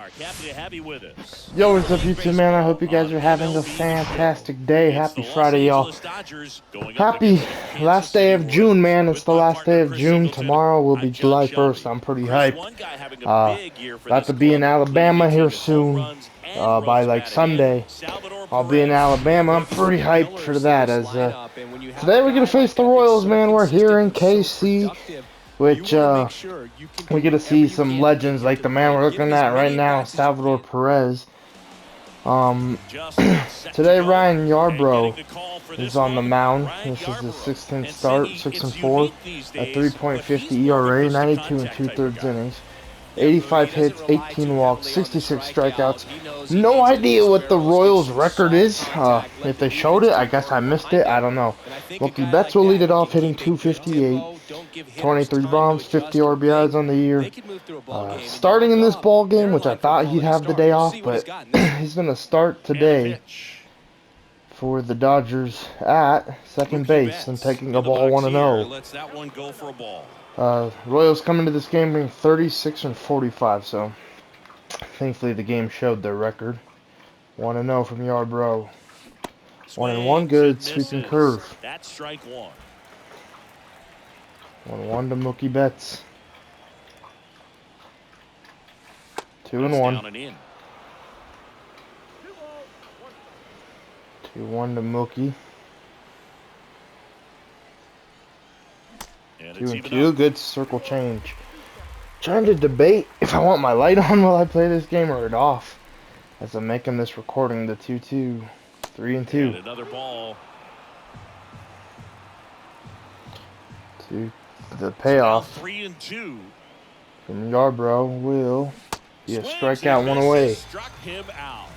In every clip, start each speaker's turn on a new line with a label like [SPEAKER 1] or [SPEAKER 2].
[SPEAKER 1] Mark, happy to have you with us.
[SPEAKER 2] Yo, what's up, YouTube man? I hope you guys are having a fantastic day. Happy Friday, y'all. Happy last day of June, man. It's the last day of June. Tomorrow will be July 1st. I'm pretty hyped. About to be in Alabama here soon. By like Sunday, I'll be in Alabama. I'm pretty hyped for that. As today we're gonna face the Royals, man. We're here in KC, which we get to see some legends like the man we're looking at right now, Salvador Perez. Today Ryan Yarbrough is on the mound. This is his 16th start, 6-4, a 3.50 ERA, 92 and 2/3 innings, 85 hits, 18 walks, 66 strikeouts. No idea what the Royals' record is. If they showed it, I guess I missed it. I don't know. Mookie Betts will lead it off, hitting 258, 23 bombs, 50 RBIs on the year. Starting in this ball game, which I thought he'd have the day off, but he's going to start today for the Dodgers at second base and taking a ball 1-0. Royals come into this game being 36 and 45, so thankfully the game showed their record. 1-0 from Yarbrough. 1-1, good sweeping curve.
[SPEAKER 1] That's strike one.
[SPEAKER 2] 1-1 to Mookie Betts. 2-1. 2-1 to Mookie. 2-2, good circle change. Trying to debate if I want my light on while I play this game or it off. As I'm making this recording, the 2-2. 3-2.
[SPEAKER 1] Another ball.
[SPEAKER 2] To the payoff.
[SPEAKER 1] 3-2.
[SPEAKER 2] From Yarbrough will be a strikeout, one away.
[SPEAKER 1] Struck him out.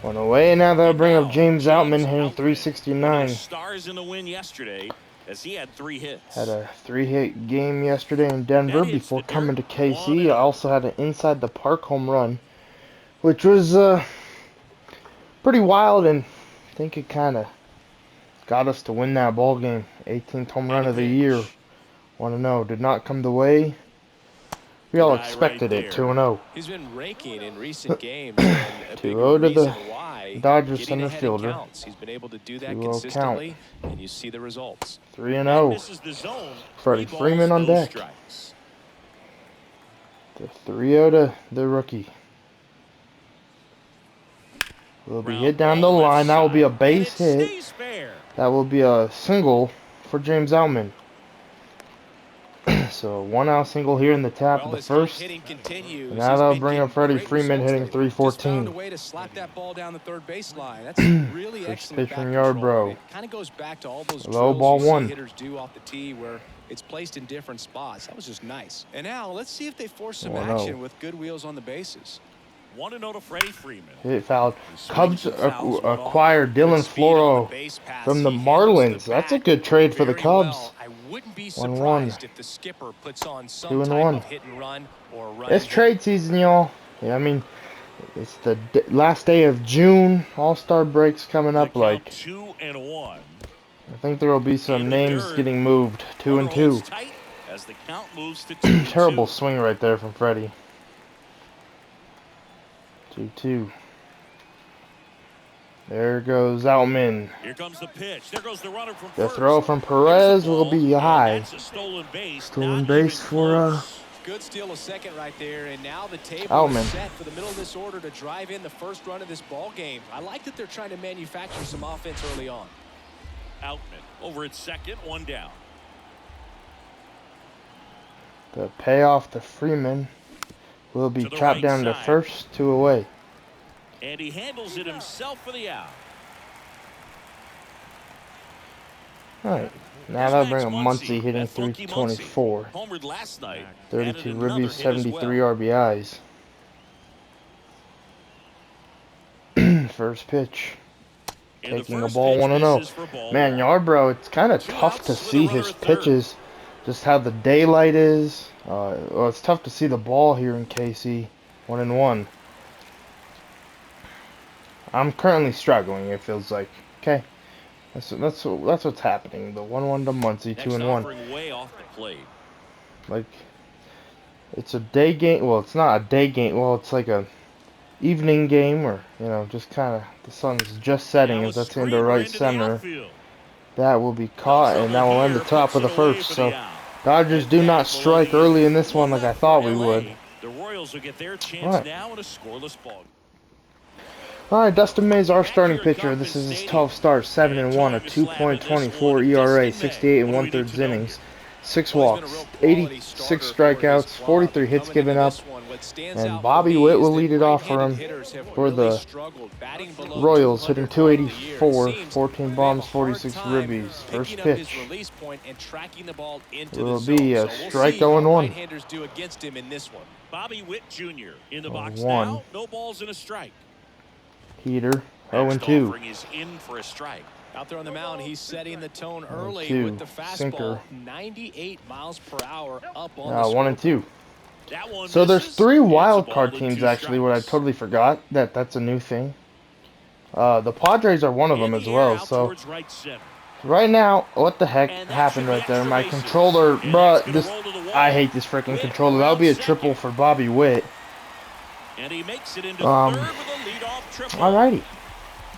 [SPEAKER 2] One away, and now they'll bring up James Outman hitting 369.
[SPEAKER 1] Stars in the win yesterday as he had 3 hits.
[SPEAKER 2] Had a 3-hit game yesterday in Denver before coming to KC. I also had an inside the park home run, which was pretty wild, and I think it kind of got us to win that ball game. 18th home run of the year. 1-0. Did not come the way we all expected it. 2-0.
[SPEAKER 3] He's been raking in recent games.
[SPEAKER 2] 2-0 to the Dodgers center fielder.
[SPEAKER 3] He's been able to do that consistently, and you see the results.
[SPEAKER 2] 3-0. Freddie Freeman on deck. The 3-0 to the rookie. Will be hit down the line. That will be a base hit. That will be a single for James Outman. So 1-out single here in the top of the first. And now they'll bring up Freddie Freeman hitting 314. First pitch from Yarbrough. Low ball 1.
[SPEAKER 3] It's placed in different spots. That was just nice. And now let's see if they force some action with good wheels on the bases.
[SPEAKER 1] 1-0 to Freddie Freeman.
[SPEAKER 2] Hit fouled. Cubs acquired Dylan Floro from the Marlins. That's a good trade for the Cubs. 1-1. 2-1. It's trade season, y'all. Yeah, I mean, it's the last day of June. All-Star breaks coming up. Like,
[SPEAKER 1] 2-1.
[SPEAKER 2] I think there will be some names getting moved. 2-2.
[SPEAKER 1] As the count moves to 2-2.
[SPEAKER 2] Terrible swing right there from Freddie. 2-2. There goes Outman.
[SPEAKER 1] Here comes the pitch. There goes the runner from
[SPEAKER 2] the throw from Perez will be high.
[SPEAKER 1] Stolen
[SPEAKER 2] base for
[SPEAKER 3] good steal a second right there, and now the table
[SPEAKER 2] Outman.
[SPEAKER 3] is set for the middle of this order to drive in the first run of this ball game. I like that they're trying to manufacture some offense early on.
[SPEAKER 1] Outman over at second, 1 down.
[SPEAKER 2] The payoff to Freeman will be chopped down to first, 2 away.
[SPEAKER 1] And he handles it himself for the out.
[SPEAKER 2] Alright, now they'll bring up Muncy hitting 324. 32 ribbies, 73 RBIs. First pitch. Taking the ball 1-0. Man, Yarbrough, it's kind of tough to see his pitches. Just how the daylight is. Well, it's tough to see the ball here in KC. 1-1. I'm currently struggling. It feels like. Okay, that's what's happening. The 1-1 to Muncy, 2-1.
[SPEAKER 1] Way off the plate.
[SPEAKER 2] Like, It's a day game. Well, it's not a day game. Well, it's like a evening game, or just kind of the sun's just setting as that's into right center. That will be caught, and that will end the top of the first. So Dodgers do not strike early in this one like I thought we would.
[SPEAKER 1] The Royals will get their
[SPEAKER 2] All
[SPEAKER 1] chance
[SPEAKER 2] right.
[SPEAKER 1] now in a scoreless ball.
[SPEAKER 2] All right, Dustin May's our starting pitcher. This is his 12th start, 7-1, a 2.24 ERA, 68 and 1/3 innings, 6 walks, 86 strikeouts, 43 hits given up, and Bobby Witt will lead it off for him for the Royals, hitting 284, 14 bombs, 46 ribbies. First pitch will be a strike 0-1.
[SPEAKER 1] Bobby Witt Jr. in the box
[SPEAKER 2] 0-1.
[SPEAKER 1] now. No balls and a strike.
[SPEAKER 2] Heater, 0-2.
[SPEAKER 1] Is in for a strike.
[SPEAKER 3] Out there on the mound, he's setting the tone early
[SPEAKER 2] 1-2.
[SPEAKER 3] with the fastball,
[SPEAKER 2] Sinker.
[SPEAKER 3] 98 miles per hour up on
[SPEAKER 2] Now
[SPEAKER 3] the
[SPEAKER 2] 1-2.
[SPEAKER 1] That one
[SPEAKER 2] So there's
[SPEAKER 1] misses.
[SPEAKER 2] 3
[SPEAKER 1] It's a
[SPEAKER 2] wild
[SPEAKER 1] ball
[SPEAKER 2] card
[SPEAKER 1] and
[SPEAKER 2] teams
[SPEAKER 1] 2
[SPEAKER 2] actually, what I
[SPEAKER 1] strikes.
[SPEAKER 2] totally forgot. That's a new thing. The Padres are one of them
[SPEAKER 1] In
[SPEAKER 2] as
[SPEAKER 1] the
[SPEAKER 2] well.
[SPEAKER 1] air, out
[SPEAKER 2] So
[SPEAKER 1] towards right center.
[SPEAKER 2] right now, what the heck
[SPEAKER 1] And that
[SPEAKER 2] happened
[SPEAKER 1] should be
[SPEAKER 2] right there?
[SPEAKER 1] extra
[SPEAKER 2] My
[SPEAKER 1] bases.
[SPEAKER 2] controller,
[SPEAKER 1] And
[SPEAKER 2] bruh,
[SPEAKER 1] that's
[SPEAKER 2] this
[SPEAKER 1] gonna roll to the wall.
[SPEAKER 2] I hate this freaking
[SPEAKER 1] Witt
[SPEAKER 2] controller. That'll be a
[SPEAKER 1] around
[SPEAKER 2] triple
[SPEAKER 1] second.
[SPEAKER 2] for Bobby Witt.
[SPEAKER 1] And he makes it into
[SPEAKER 2] Um,
[SPEAKER 1] third with a leadoff triple.
[SPEAKER 2] Alrighty.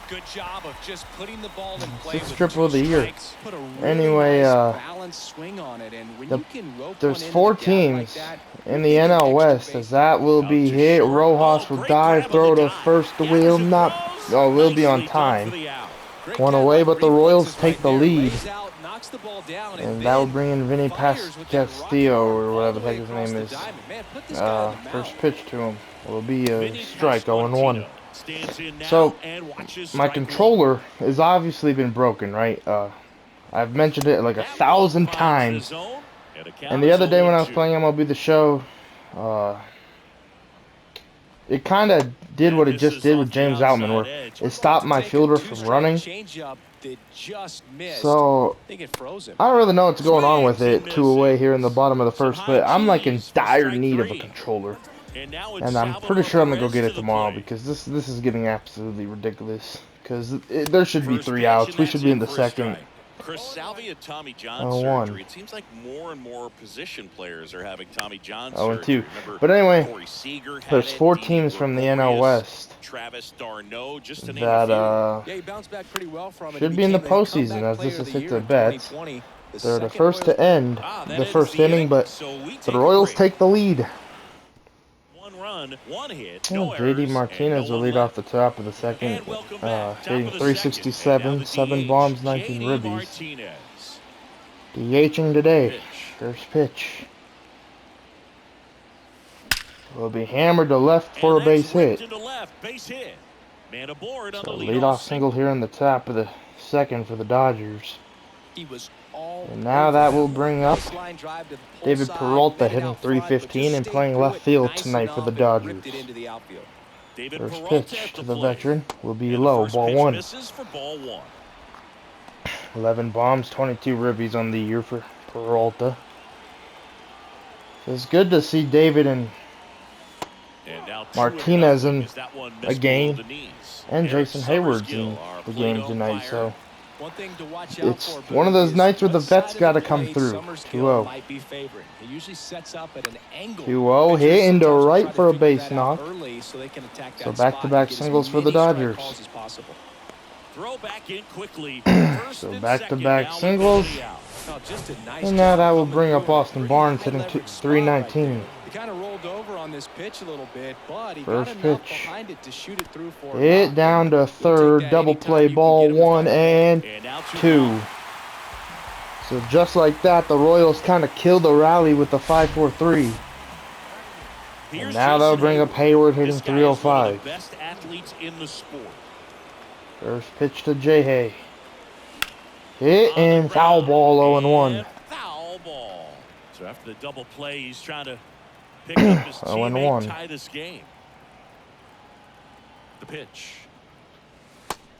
[SPEAKER 3] Good job of just putting the ball in play.
[SPEAKER 2] Sixth
[SPEAKER 3] with
[SPEAKER 2] triple of
[SPEAKER 3] 2
[SPEAKER 2] the year.
[SPEAKER 3] strikes. Put a really
[SPEAKER 2] Anyway,
[SPEAKER 3] nice balanced swing on it, and when you can rope
[SPEAKER 2] There's
[SPEAKER 3] one into
[SPEAKER 2] 4
[SPEAKER 3] the gap like
[SPEAKER 2] teams
[SPEAKER 3] that,
[SPEAKER 2] in
[SPEAKER 3] you're
[SPEAKER 2] the
[SPEAKER 3] getting
[SPEAKER 2] NL
[SPEAKER 3] extra
[SPEAKER 2] West,
[SPEAKER 3] base.
[SPEAKER 2] as that will
[SPEAKER 1] Out
[SPEAKER 2] be
[SPEAKER 1] to
[SPEAKER 2] hit.
[SPEAKER 1] short.
[SPEAKER 2] Rojas
[SPEAKER 1] Oh,
[SPEAKER 2] will
[SPEAKER 1] great
[SPEAKER 2] dive,
[SPEAKER 1] grab
[SPEAKER 2] throw
[SPEAKER 1] on the
[SPEAKER 2] to
[SPEAKER 1] dive.
[SPEAKER 2] first. The
[SPEAKER 1] Gathers
[SPEAKER 2] wheel
[SPEAKER 1] and
[SPEAKER 2] not.
[SPEAKER 1] throws.
[SPEAKER 2] Oh, will be on
[SPEAKER 1] Nicely done
[SPEAKER 2] time.
[SPEAKER 1] for the out.
[SPEAKER 3] Great
[SPEAKER 2] One
[SPEAKER 3] cat
[SPEAKER 2] away,
[SPEAKER 3] like
[SPEAKER 2] but the Royals
[SPEAKER 3] reflexes
[SPEAKER 2] take
[SPEAKER 3] right
[SPEAKER 2] the
[SPEAKER 3] there.
[SPEAKER 2] lead.
[SPEAKER 3] Lays out, knocks the ball down,
[SPEAKER 2] And that will bring in Vinny
[SPEAKER 3] fires with that rocket
[SPEAKER 2] Castillo,
[SPEAKER 3] arm
[SPEAKER 2] or
[SPEAKER 3] all
[SPEAKER 2] whatever
[SPEAKER 3] the
[SPEAKER 2] the
[SPEAKER 3] way
[SPEAKER 2] heck his
[SPEAKER 3] across
[SPEAKER 2] name
[SPEAKER 3] the
[SPEAKER 2] is.
[SPEAKER 3] diamond. Man, put this guy on the
[SPEAKER 2] First
[SPEAKER 3] mound.
[SPEAKER 2] pitch to him. It will be a
[SPEAKER 1] Vinny
[SPEAKER 2] strike, 0-1.
[SPEAKER 1] Pasquantino stands in now
[SPEAKER 2] So,
[SPEAKER 1] and watches
[SPEAKER 2] my
[SPEAKER 1] strike
[SPEAKER 2] controller has obviously been broken, right? I've mentioned it like
[SPEAKER 1] one.
[SPEAKER 2] 1,000
[SPEAKER 1] That ball finds
[SPEAKER 2] times.
[SPEAKER 1] the zone, and a count
[SPEAKER 2] And the
[SPEAKER 1] is
[SPEAKER 2] other day when I was
[SPEAKER 1] 0-2.
[SPEAKER 2] playing MLB The Show, it kind of did what it
[SPEAKER 1] And
[SPEAKER 2] just
[SPEAKER 1] this
[SPEAKER 2] did
[SPEAKER 1] is
[SPEAKER 2] with
[SPEAKER 1] off the
[SPEAKER 2] James Outman,
[SPEAKER 1] outside
[SPEAKER 2] where
[SPEAKER 1] edge.
[SPEAKER 2] it stopped my fielder from running.
[SPEAKER 3] Changeup that just missed.
[SPEAKER 2] So,
[SPEAKER 3] I think it froze him.
[SPEAKER 2] I don't really know what's going on with
[SPEAKER 1] Swings
[SPEAKER 2] it.
[SPEAKER 1] and
[SPEAKER 2] 2 away here in the
[SPEAKER 1] misses.
[SPEAKER 2] bottom of the
[SPEAKER 1] Some
[SPEAKER 2] first,
[SPEAKER 1] high
[SPEAKER 2] but I'm like in
[SPEAKER 1] cheese for
[SPEAKER 2] dire
[SPEAKER 1] strike
[SPEAKER 2] need of a
[SPEAKER 1] 3.
[SPEAKER 2] controller.
[SPEAKER 1] And now it's
[SPEAKER 2] And I'm
[SPEAKER 1] Salvador
[SPEAKER 2] pretty sure I'm going to go
[SPEAKER 1] Perez
[SPEAKER 2] get
[SPEAKER 1] to
[SPEAKER 2] it
[SPEAKER 1] the
[SPEAKER 2] tomorrow,
[SPEAKER 1] plate.
[SPEAKER 2] because this is getting absolutely ridiculous. Because there should be
[SPEAKER 1] First
[SPEAKER 2] 3
[SPEAKER 1] pitch,
[SPEAKER 2] outs.
[SPEAKER 1] and
[SPEAKER 2] We
[SPEAKER 1] that's
[SPEAKER 2] should be in the
[SPEAKER 1] for a
[SPEAKER 2] second.
[SPEAKER 1] strike. Chris Salvi had Tommy John
[SPEAKER 2] 0-1.
[SPEAKER 1] surgery. It seems like more and more position players are having Tommy John
[SPEAKER 2] 0-2.
[SPEAKER 1] surgery. Remember,
[SPEAKER 2] But anyway,
[SPEAKER 1] Corey Seager had
[SPEAKER 2] there's
[SPEAKER 1] it,
[SPEAKER 2] 4
[SPEAKER 1] Didi
[SPEAKER 2] teams from the NL
[SPEAKER 1] Gregorius,
[SPEAKER 2] West
[SPEAKER 1] Travis d'Arnaud, just to name
[SPEAKER 2] that
[SPEAKER 1] a
[SPEAKER 3] Yeah, he bounced back pretty well from it.
[SPEAKER 2] should
[SPEAKER 3] He
[SPEAKER 2] be in the
[SPEAKER 3] became
[SPEAKER 2] postseason,
[SPEAKER 3] comeback
[SPEAKER 2] as this
[SPEAKER 3] player of
[SPEAKER 2] is
[SPEAKER 3] the
[SPEAKER 2] hit
[SPEAKER 3] year
[SPEAKER 2] to
[SPEAKER 3] in
[SPEAKER 2] bets.
[SPEAKER 3] 2020.
[SPEAKER 2] They're the
[SPEAKER 3] second
[SPEAKER 2] first to
[SPEAKER 3] Royals-
[SPEAKER 2] end
[SPEAKER 1] that
[SPEAKER 2] the
[SPEAKER 1] ends
[SPEAKER 2] first
[SPEAKER 1] the
[SPEAKER 2] inning, but
[SPEAKER 1] so we
[SPEAKER 2] the
[SPEAKER 1] take a
[SPEAKER 2] Royals
[SPEAKER 1] break.
[SPEAKER 2] take the lead.
[SPEAKER 1] 1 run, 1 hit,
[SPEAKER 2] Oh,
[SPEAKER 1] no
[SPEAKER 2] JD
[SPEAKER 1] errors,
[SPEAKER 2] Martinez
[SPEAKER 1] and no
[SPEAKER 2] will
[SPEAKER 1] one
[SPEAKER 2] lead
[SPEAKER 1] left.
[SPEAKER 2] off the top of the second,
[SPEAKER 1] And welcome back. Top
[SPEAKER 2] hitting
[SPEAKER 1] of the second. And now
[SPEAKER 2] 367,
[SPEAKER 1] the
[SPEAKER 2] 7
[SPEAKER 1] DH,
[SPEAKER 2] bombs, 19
[SPEAKER 1] JD
[SPEAKER 2] ribbies.
[SPEAKER 1] Martinez.
[SPEAKER 2] DHing today.
[SPEAKER 1] Pitch.
[SPEAKER 2] First pitch. Will be hammered to left for a
[SPEAKER 1] And that's
[SPEAKER 2] base
[SPEAKER 1] whipped
[SPEAKER 2] hit.
[SPEAKER 1] into left, base hit. Man aboard on
[SPEAKER 2] So
[SPEAKER 1] the
[SPEAKER 2] leadoff single here in the top of the second for the Dodgers.
[SPEAKER 3] He was all
[SPEAKER 2] And now
[SPEAKER 3] over
[SPEAKER 2] that will
[SPEAKER 3] one.
[SPEAKER 2] bring up
[SPEAKER 3] Nice line drive to the pull
[SPEAKER 2] David
[SPEAKER 3] side,
[SPEAKER 2] Peralta
[SPEAKER 3] made it
[SPEAKER 2] hitting
[SPEAKER 3] out front, but just
[SPEAKER 2] 315 and
[SPEAKER 3] stayed
[SPEAKER 2] playing
[SPEAKER 3] through
[SPEAKER 2] left
[SPEAKER 3] it
[SPEAKER 2] field
[SPEAKER 3] nice
[SPEAKER 2] tonight for the
[SPEAKER 3] enough and
[SPEAKER 2] Dodgers.
[SPEAKER 3] ripped it into the outfield.
[SPEAKER 1] David
[SPEAKER 2] First
[SPEAKER 1] Peralta
[SPEAKER 2] pitch
[SPEAKER 1] at
[SPEAKER 2] to
[SPEAKER 1] the
[SPEAKER 2] the
[SPEAKER 1] plate.
[SPEAKER 2] veteran will be
[SPEAKER 1] And the
[SPEAKER 2] low,
[SPEAKER 1] first
[SPEAKER 2] ball
[SPEAKER 1] pitch
[SPEAKER 2] 1.
[SPEAKER 1] misses for ball 1.
[SPEAKER 2] 11 bombs, 22 ribbies on the year for Peralta. It's good to see David and
[SPEAKER 1] And now
[SPEAKER 2] Martinez
[SPEAKER 1] 2-0
[SPEAKER 2] in
[SPEAKER 1] as that one
[SPEAKER 2] a
[SPEAKER 1] missed
[SPEAKER 2] game,
[SPEAKER 1] below the knees.
[SPEAKER 2] and
[SPEAKER 1] Eric
[SPEAKER 2] Jason Hayward's
[SPEAKER 1] Summerskill,
[SPEAKER 2] in
[SPEAKER 1] our
[SPEAKER 2] the
[SPEAKER 1] plate
[SPEAKER 2] game tonight,
[SPEAKER 1] umpire.
[SPEAKER 2] so
[SPEAKER 3] One thing to watch out
[SPEAKER 2] it's
[SPEAKER 3] for,
[SPEAKER 2] one of those
[SPEAKER 3] Boog,
[SPEAKER 2] nights where
[SPEAKER 3] is
[SPEAKER 2] the
[SPEAKER 3] what
[SPEAKER 2] vets
[SPEAKER 3] side
[SPEAKER 2] got to
[SPEAKER 3] of the
[SPEAKER 2] come
[SPEAKER 3] plate
[SPEAKER 2] through.
[SPEAKER 3] Summerskill
[SPEAKER 2] 2-0.
[SPEAKER 3] might be favoring. He usually sets up at an angle.
[SPEAKER 2] 2-0, hit
[SPEAKER 3] Pitchers
[SPEAKER 2] into
[SPEAKER 3] sometimes will
[SPEAKER 2] right
[SPEAKER 3] try to
[SPEAKER 2] for a
[SPEAKER 3] figure
[SPEAKER 2] base
[SPEAKER 3] that out
[SPEAKER 2] knock.
[SPEAKER 3] early so they can attack
[SPEAKER 2] So
[SPEAKER 3] that
[SPEAKER 2] back-to-back
[SPEAKER 3] spot and get as
[SPEAKER 2] singles for the
[SPEAKER 3] many strike
[SPEAKER 2] Dodgers.
[SPEAKER 3] calls as possible.
[SPEAKER 1] Throw back in quickly. First
[SPEAKER 2] So
[SPEAKER 1] and
[SPEAKER 2] back-to-back
[SPEAKER 1] second,
[SPEAKER 2] singles.
[SPEAKER 3] Oh, just a nice
[SPEAKER 2] And now
[SPEAKER 3] job
[SPEAKER 2] that will
[SPEAKER 3] coming
[SPEAKER 2] bring up
[SPEAKER 3] through in a
[SPEAKER 2] Austin
[SPEAKER 3] pretty
[SPEAKER 2] Barnes
[SPEAKER 3] high
[SPEAKER 2] hitting
[SPEAKER 3] leverage spot
[SPEAKER 2] 319.
[SPEAKER 3] right there. He kind of rolled over on this pitch a little bit, but he
[SPEAKER 2] First
[SPEAKER 3] got enough
[SPEAKER 2] pitch.
[SPEAKER 3] behind it to shoot it through for a
[SPEAKER 2] Hit
[SPEAKER 3] knock.
[SPEAKER 2] down to
[SPEAKER 3] We'll
[SPEAKER 2] third,
[SPEAKER 3] take that
[SPEAKER 2] double
[SPEAKER 3] anytime
[SPEAKER 2] play
[SPEAKER 3] you can
[SPEAKER 2] ball
[SPEAKER 3] get him in
[SPEAKER 2] 1
[SPEAKER 3] front of the ball.
[SPEAKER 2] and
[SPEAKER 1] And now
[SPEAKER 2] 2. So just like that, the Royals kind of killed the rally with the 5-4-3. And now they'll bring up Hayward hitting
[SPEAKER 1] This guy is one of
[SPEAKER 2] 305.
[SPEAKER 1] the best athletes in the sport.
[SPEAKER 2] First pitch to J-Hay. Hit
[SPEAKER 1] On the
[SPEAKER 2] and foul
[SPEAKER 1] ground,
[SPEAKER 2] ball 0-1.
[SPEAKER 1] and foul ball. So after the double play, he's trying to pick up his
[SPEAKER 2] 0-1.
[SPEAKER 1] teammate, tie this game. The pitch.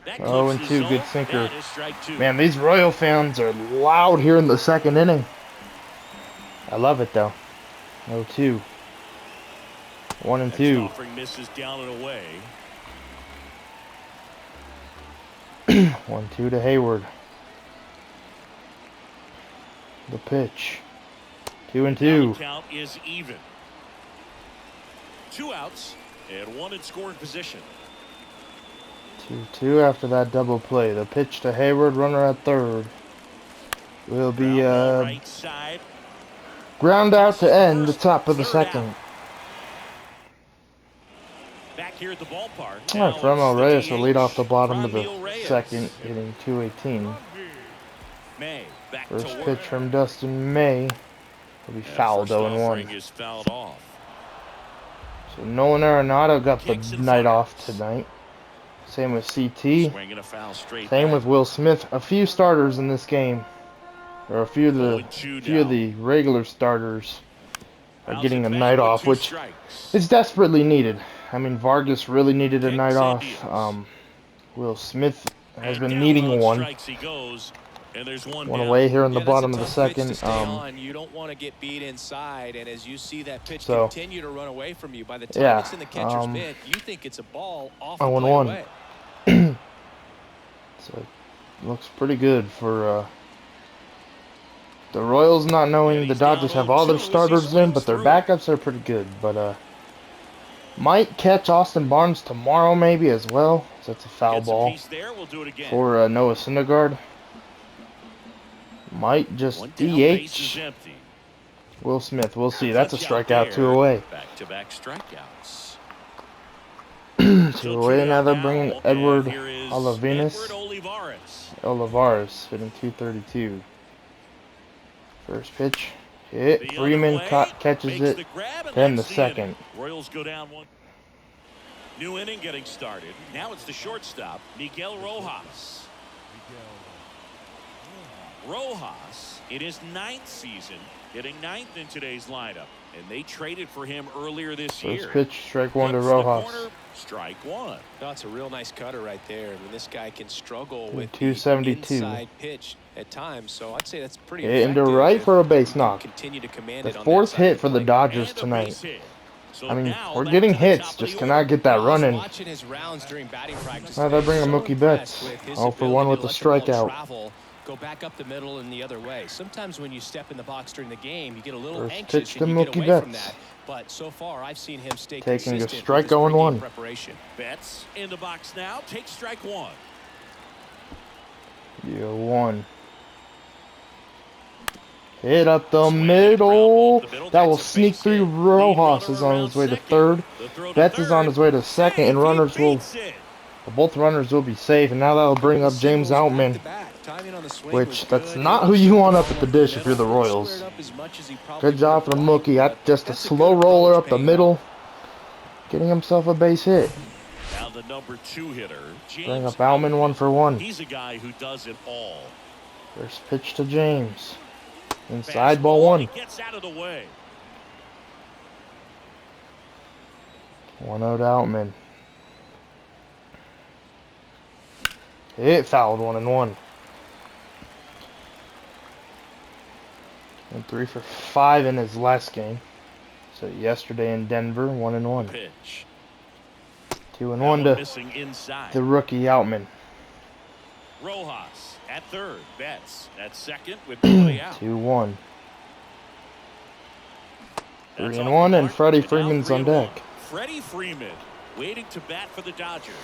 [SPEAKER 1] That clips
[SPEAKER 2] 0-2,
[SPEAKER 1] the zone.
[SPEAKER 2] good sinker.
[SPEAKER 1] That is strike 2.
[SPEAKER 2] Man, these Royal fans are loud here in the second inning. I love it though. 0-2. 1 and
[SPEAKER 1] Next
[SPEAKER 2] 2.
[SPEAKER 1] offering misses down and away.
[SPEAKER 2] 1-2 to Hayward. The pitch. 2 and
[SPEAKER 1] Now
[SPEAKER 2] 2.
[SPEAKER 1] the count is even. 2 outs and 1 in scoring position.
[SPEAKER 2] 2-2 after that double play. The pitch to Hayward, runner at third. Will be
[SPEAKER 1] right side.
[SPEAKER 2] ground out to end the top of the second.
[SPEAKER 1] Back here at the ballpark.
[SPEAKER 2] Fremel Reyes will lead off the bottom of the second, hitting .218.
[SPEAKER 1] May, back
[SPEAKER 2] First
[SPEAKER 1] to
[SPEAKER 2] pitch from Dustin May will be fouled 0-1. So Nolan Arenado got the night off tonight. Same with CT. Same with Will Smith. A few starters in this game, or a few of the regular starters, are getting a night off, which is desperately needed. I mean, Vargas really needed a night off. Will Smith has been needing one. One away here in the bottom of the second.
[SPEAKER 3] You don't want to get beat inside, and as you see that pitch continue to run away from you, by the time it's in the catcher's mitt, you think it's a ball off the play away.
[SPEAKER 2] So it looks pretty good for the Royals, not knowing the Dodgers have all their starters in, but their backups are pretty good. But might catch Austin Barnes tomorrow maybe as well. So that's a foul ball for Noah Syndergaard. Might just DH Will Smith. We'll see. That's a strikeout. 2 away.
[SPEAKER 1] Back-to-back strikeouts.
[SPEAKER 2] 2 away. Now they're bringing Edward Olivares, hitting .232. First pitch, hit. Freeman catches it. Then the second.
[SPEAKER 1] Royals go down 1. New inning getting started. Now it's the shortstop, Miguel Rojas. Rojas in his 9th season, hitting 9th in today's lineup, and they traded for him earlier this year.
[SPEAKER 2] First pitch, strike 1 to Rojas.
[SPEAKER 1] Strike 1.
[SPEAKER 3] That's a real nice cutter right there. I mean, this guy can struggle with
[SPEAKER 2] 272
[SPEAKER 3] inside pitch at times, so I'd say that's pretty
[SPEAKER 2] hit into right for a base knock.
[SPEAKER 3] Continue to command
[SPEAKER 2] the
[SPEAKER 3] it on
[SPEAKER 2] 4th hit for the Dodgers tonight. I mean, we're getting hits, just cannot get that run in. Now they're bringing Mookie Betts. 0-for-1 with the strikeout.
[SPEAKER 3] Go back up the middle and the other way. Sometimes when you step in the box during the game, you get a little
[SPEAKER 2] First
[SPEAKER 3] anxious
[SPEAKER 2] pitch to
[SPEAKER 3] and you get
[SPEAKER 2] Mookie
[SPEAKER 3] away from
[SPEAKER 2] Betts.
[SPEAKER 3] that. But so far, I've seen him stay
[SPEAKER 2] taking a
[SPEAKER 3] consistent
[SPEAKER 2] strike,
[SPEAKER 3] with his
[SPEAKER 2] 0-1.
[SPEAKER 3] preparation.
[SPEAKER 1] Betts in the box now. Takes strike 1.
[SPEAKER 2] Yeah, 1. Hit up the middle. That will sneak through. Rojas is on his way to third. Betts is on his way to second, and both runners will be safe. And now that'll bring up James Outman, which that's not who you want up at the dish if you're the Royals. Good job for Mookie. Just a slow roller up the middle, getting himself a base hit.
[SPEAKER 1] Now the number 2 hitter,
[SPEAKER 2] bring up Outman 1-for-1.
[SPEAKER 1] He's a guy who does it all.
[SPEAKER 2] First pitch to James. Inside, ball 1.
[SPEAKER 1] Gets out of the way.
[SPEAKER 2] 1-0 to Outman. Hit fouled 1-1. And 3 for 5 in his last game. So yesterday in Denver, 1-1.
[SPEAKER 1] Pitch.
[SPEAKER 2] 2-1 to the rookie Outman.
[SPEAKER 1] Rojas at third. Betts at second with nobody out.
[SPEAKER 2] 2-1. 3-1, and Freddie Freeman's on deck.
[SPEAKER 1] Freddie Freeman waiting to bat for the Dodgers.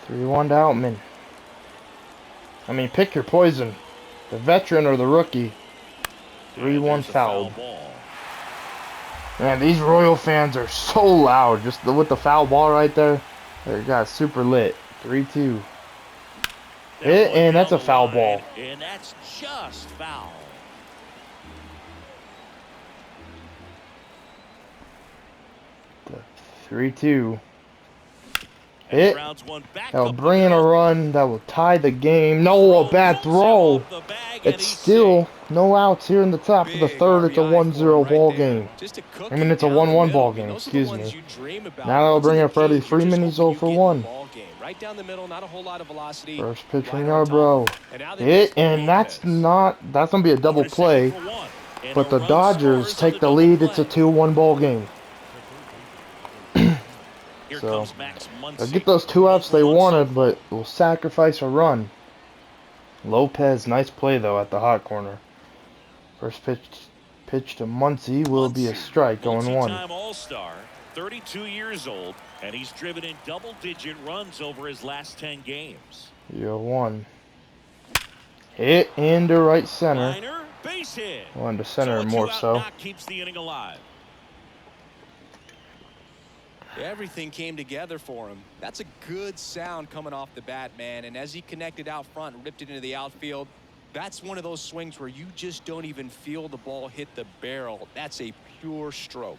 [SPEAKER 2] 3-1 to Outman. I mean, pick your poison. The veteran or the rookie. 3-1 fouled. Man, these Royal fans are so loud. Just with the foul ball right there. They got super lit. 3-2. Hit, and that's a foul ball.
[SPEAKER 1] And that's just foul.
[SPEAKER 2] The 3-2. Hit. That'll bring in a run. That will tie the game. No, a bad throw. It's still no outs here in the top of the third. It's a 1-0 ball game. I mean, it's a 1-1 ball game. Excuse me. Now that'll bring in Freddie Freeman. He's 0-for-1. First pitch from Yarbrough. Hit, and that's gonna be a double play. But the Dodgers take the lead. It's a 2-1 ball game. So they'll get those 2 outs they wanted, but will sacrifice a run. Lopez, nice play though at the hot corner. First pitch to Muncy will be a strike, 0-1.
[SPEAKER 1] 32 years old, and he's driven in double-digit runs over his last 10 games.
[SPEAKER 2] 0-1. Hit into right center.
[SPEAKER 1] Liner, base hit.
[SPEAKER 2] Well, into center more so.
[SPEAKER 1] Knock keeps the inning alive.
[SPEAKER 3] Everything came together for him. That's a good sound coming off the bat, man. And as he connected out front and ripped it into the outfield, that's one of those swings where you just don't even feel the ball hit the barrel. That's a pure stroke.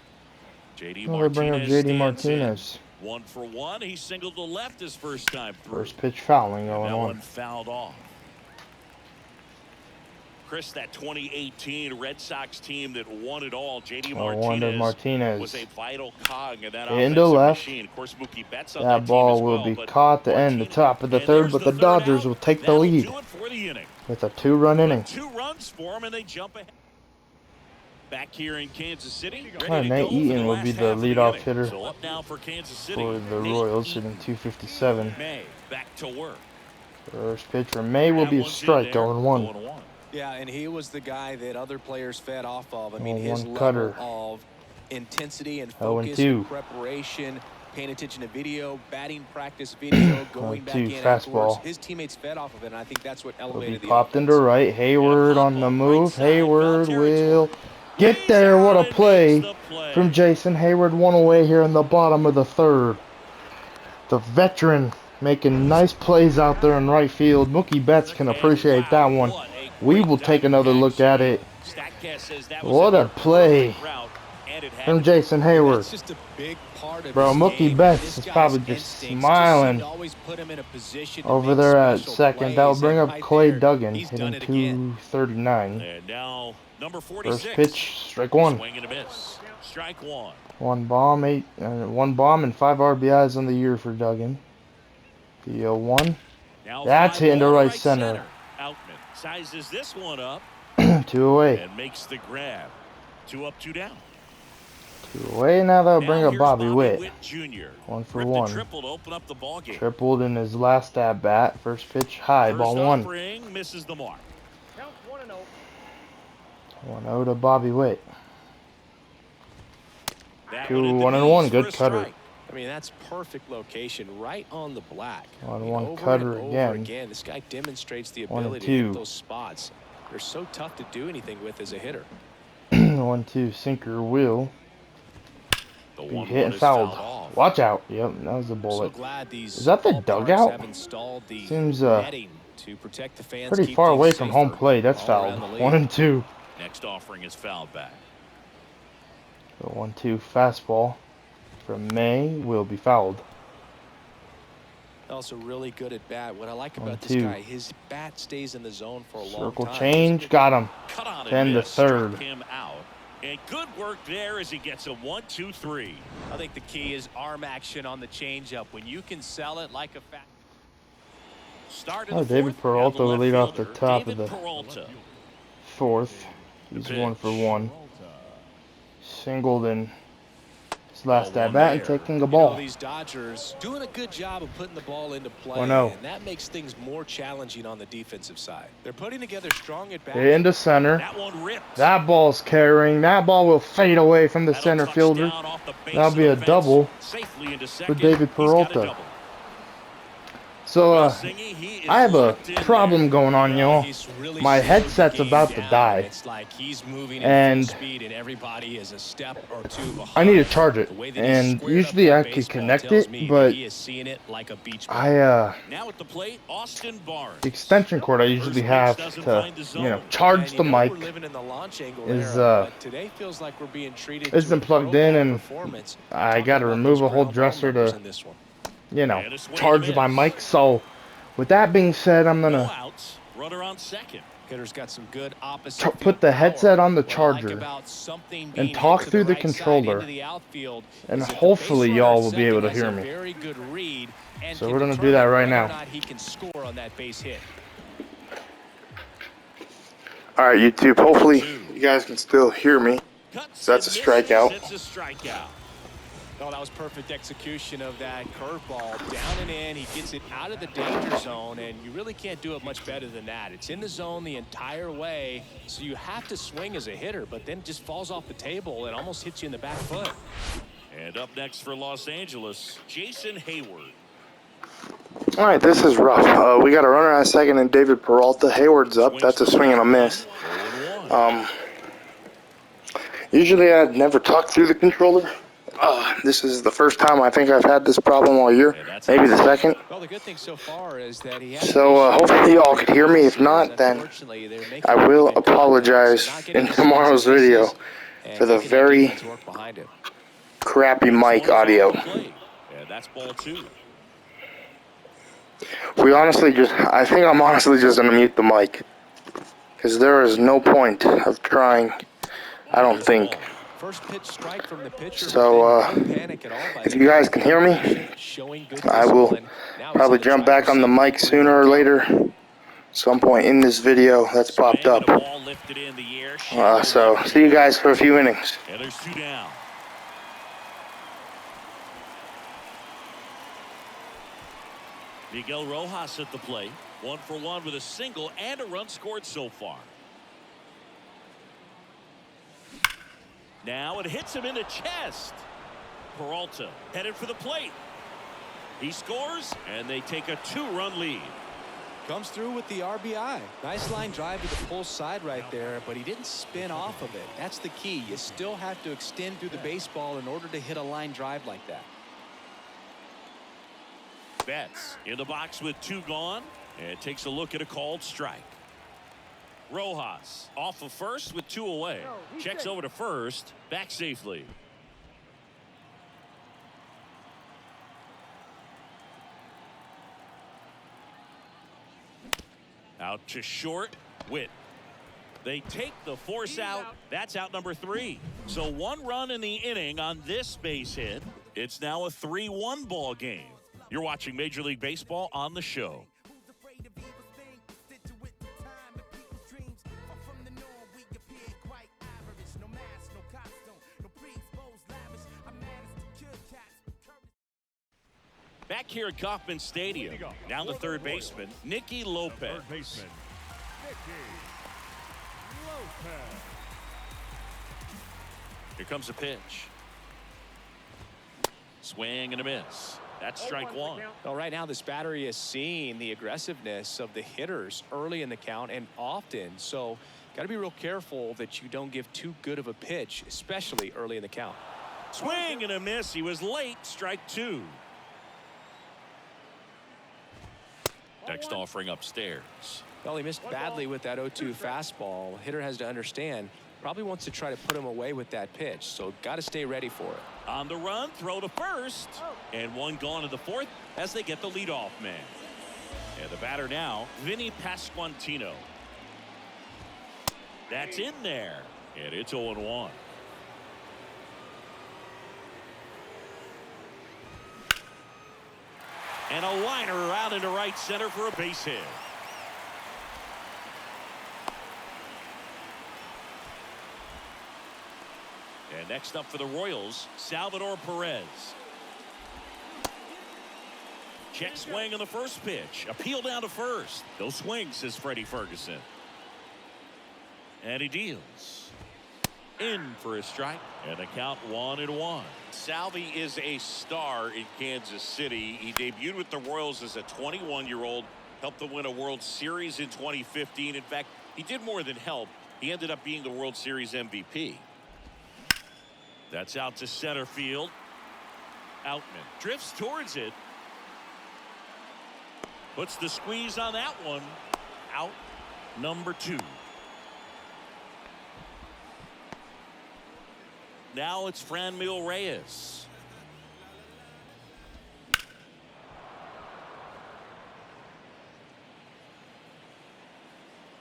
[SPEAKER 2] JD Martinez.
[SPEAKER 1] 1 for 1. He singled to left his first time through.
[SPEAKER 2] First pitch fouling going on.
[SPEAKER 1] That one fouled off. Chris, that 2018 Red Sox team that won it all, JD Martinez was a vital cog in that offensive machine. Of course, Mookie Betts on
[SPEAKER 2] that ball will be caught to end the top of the third, but the Dodgers will take the lead with a 2-run inning.
[SPEAKER 1] 2 runs for them, and they jump ahead. Back here in Kansas City,
[SPEAKER 2] Nate Eaton will be the leadoff hitter
[SPEAKER 1] so up now for Kansas City.
[SPEAKER 2] For the Royals, hitting .257.
[SPEAKER 1] May back to work.
[SPEAKER 2] First pitch from May will be a strike, 0-1.
[SPEAKER 3] Yeah, and he was the guy that other players fed off of. I mean, his
[SPEAKER 2] cutter.
[SPEAKER 3] level of intensity and focus and preparation, paying attention to video, batting practice video, going back in afterwards. His teammates fed off of it, and I think that's what elevated the
[SPEAKER 2] popped into right. Hayward on the move. Hayward will get there. What a play from Jason Hayward. 1 away here in the bottom of the third. The veteran making nice plays out there in right field. Mookie Betts can appreciate that one. We will take another look at it. What a play from Jason Hayward. Bro, Mookie Betts is probably just smiling over there at second. That will bring up Clay Duggan, hitting .239.
[SPEAKER 1] And now, number 46.
[SPEAKER 2] First pitch, strike 1.
[SPEAKER 1] Swing and a miss. Strike 1.
[SPEAKER 2] 1 bomb, 1 and 5 RBIs on the year for Duggan. The 0-1. That's hitting to right center.
[SPEAKER 1] Outman sizes this one up.
[SPEAKER 2] 2 away.
[SPEAKER 1] And makes the grab. 2 up, 2 down.
[SPEAKER 2] 2 away. Now that'll bring up Bobby Witt.
[SPEAKER 1] Jr.
[SPEAKER 2] 1 for 1.
[SPEAKER 1] Triple to open up the ball game.
[SPEAKER 2] Tripled in his last at bat. First pitch high, ball 1.
[SPEAKER 1] Misses the mark.
[SPEAKER 3] Count 1-0.
[SPEAKER 2] 1-0 to Bobby Witt. 2-1-1. Good cutter.
[SPEAKER 3] I mean, that's perfect location, right on the black.
[SPEAKER 2] 1-1 cutter again.
[SPEAKER 3] This guy demonstrates the ability to hit those spots. They're so tough to do anything with as a hitter.
[SPEAKER 2] 1-2 sinker will be hit and fouled. Watch out. Yep, that was a bullet. Is that the dugout? Seems pretty far away from home plate. That's fouled. 1-2.
[SPEAKER 1] Next offering is fouled back.
[SPEAKER 2] The 1-2 fastball from May will be fouled.
[SPEAKER 3] Also really good at bat. What I like about this guy, his bat stays in the zone for a long time.
[SPEAKER 2] Circle change, got him. Then the third.
[SPEAKER 1] Him out. And good work there as he gets a 1-2-3.
[SPEAKER 3] I think the key is arm action on the changeup. When you can sell it like a fat.
[SPEAKER 2] David Peralta will lead off the top of the fourth. He's 1 for 1. Singled in his last at bat and taking a ball.
[SPEAKER 3] These Dodgers doing a good job of putting the ball into play,
[SPEAKER 2] 1-0.
[SPEAKER 3] and that makes things more challenging on the defensive side. They're putting together strong at bats.
[SPEAKER 2] Into center. That ball's carrying. That ball will fade away from the center fielder. That'll be a double for David Peralta. So, I have a problem going on, y'all. My headset's about to die. And I need to charge it. And usually I can connect it, but the extension cord I usually have to, charge the mic isn't plugged in, and I got to remove a whole dresser to charge my mic. So with that being said, I'm gonna put the headset on the charger and talk through the controller, and hopefully y'all will be able to hear me. So we're gonna do that right now. Alright, YouTube, hopefully you guys can still hear me. So that's a strikeout.
[SPEAKER 3] No, that was perfect execution of that curveball. Down and in, he gets it out of the danger zone, and you really can't do it much better than that. It's in the zone the entire way, so you have to swing as a hitter, but then it just falls off the table and almost hits you in the back foot.
[SPEAKER 1] And up next for Los Angeles, Jason Hayward.
[SPEAKER 2] All right, this is rough. We got a runner at second and David Peralta. Hayward's up. That's a swing and a miss. Usually I'd never talk through the controller. This is the first time I think I've had this problem all year. Maybe the second.
[SPEAKER 3] Well, the good thing so far is that he
[SPEAKER 2] So hopefully y'all could hear me. If not, then I will apologize in tomorrow's video for the very crappy mic audio.
[SPEAKER 1] That's ball 2.
[SPEAKER 2] I think I'm honestly just going to mute the mic. Because there is no point of trying, I don't think.
[SPEAKER 3] First pitch strike from the pitcher.
[SPEAKER 2] So, if you guys can hear me, I will probably jump back on the mic sooner or later. Some point in this video that's popped up. So, see you guys for a few innings.
[SPEAKER 1] And there's 2 down. Miguel Rojas at the plate. 1 for 1 with a single and a run scored so far. Now it hits him in the chest. Peralta headed for the plate. He scores, and they take a 2-run lead.
[SPEAKER 3] Comes through with the RBI. Nice line drive to the pull side right there, but he didn't spin off of it. That's the key. You still have to extend through the baseball in order to hit a line drive like that.
[SPEAKER 1] Betts in the box with 2 gone, and takes a look at a called strike. Rojas off of first with 2 away. Checks over to first, back safely. Out to short, Witt. They take the force out. That's out number 3. So 1 run in the inning on this base hit. It's now a 3-1 ball game. You're watching Major League Baseball on the show. Back here at Kauffman Stadium, now the third baseman, Nicky Lopez. Here comes a pitch. Swing and a miss. That's strike 1.
[SPEAKER 3] Well, right now this battery is seeing the aggressiveness of the hitters early in the count and often. So got to be real careful that you don't give too good of a pitch, especially early in the count.
[SPEAKER 1] Swing and a miss. He was late. Strike 2. Next offering upstairs.
[SPEAKER 3] Well, he missed badly with that 0-2 fastball. Hitter has to understand, probably wants to try to put him away with that pitch, so got to stay ready for it.
[SPEAKER 1] On the run, throw to first, and 1 gone to the 4th as they get the leadoff man. And the batter now, Vinny Pasquantino. That's in there, and it's 0-1. And a liner out into right center for a base hit. And next up for the Royals, Salvador Perez. Check swing on the first pitch. Appeal down to first. No swing, says Freddie Ferguson. And he deals. In for a strike, and the count 1-1. Salvi is a star in Kansas City. He debuted with the Royals as a 21-year-old, helped them win a World Series in 2015. In fact, he did more than help. He ended up being the World Series MVP. That's out to center field. Outman drifts towards it. Puts the squeeze on that one. Out number 2. Now it's Franmil Reyes.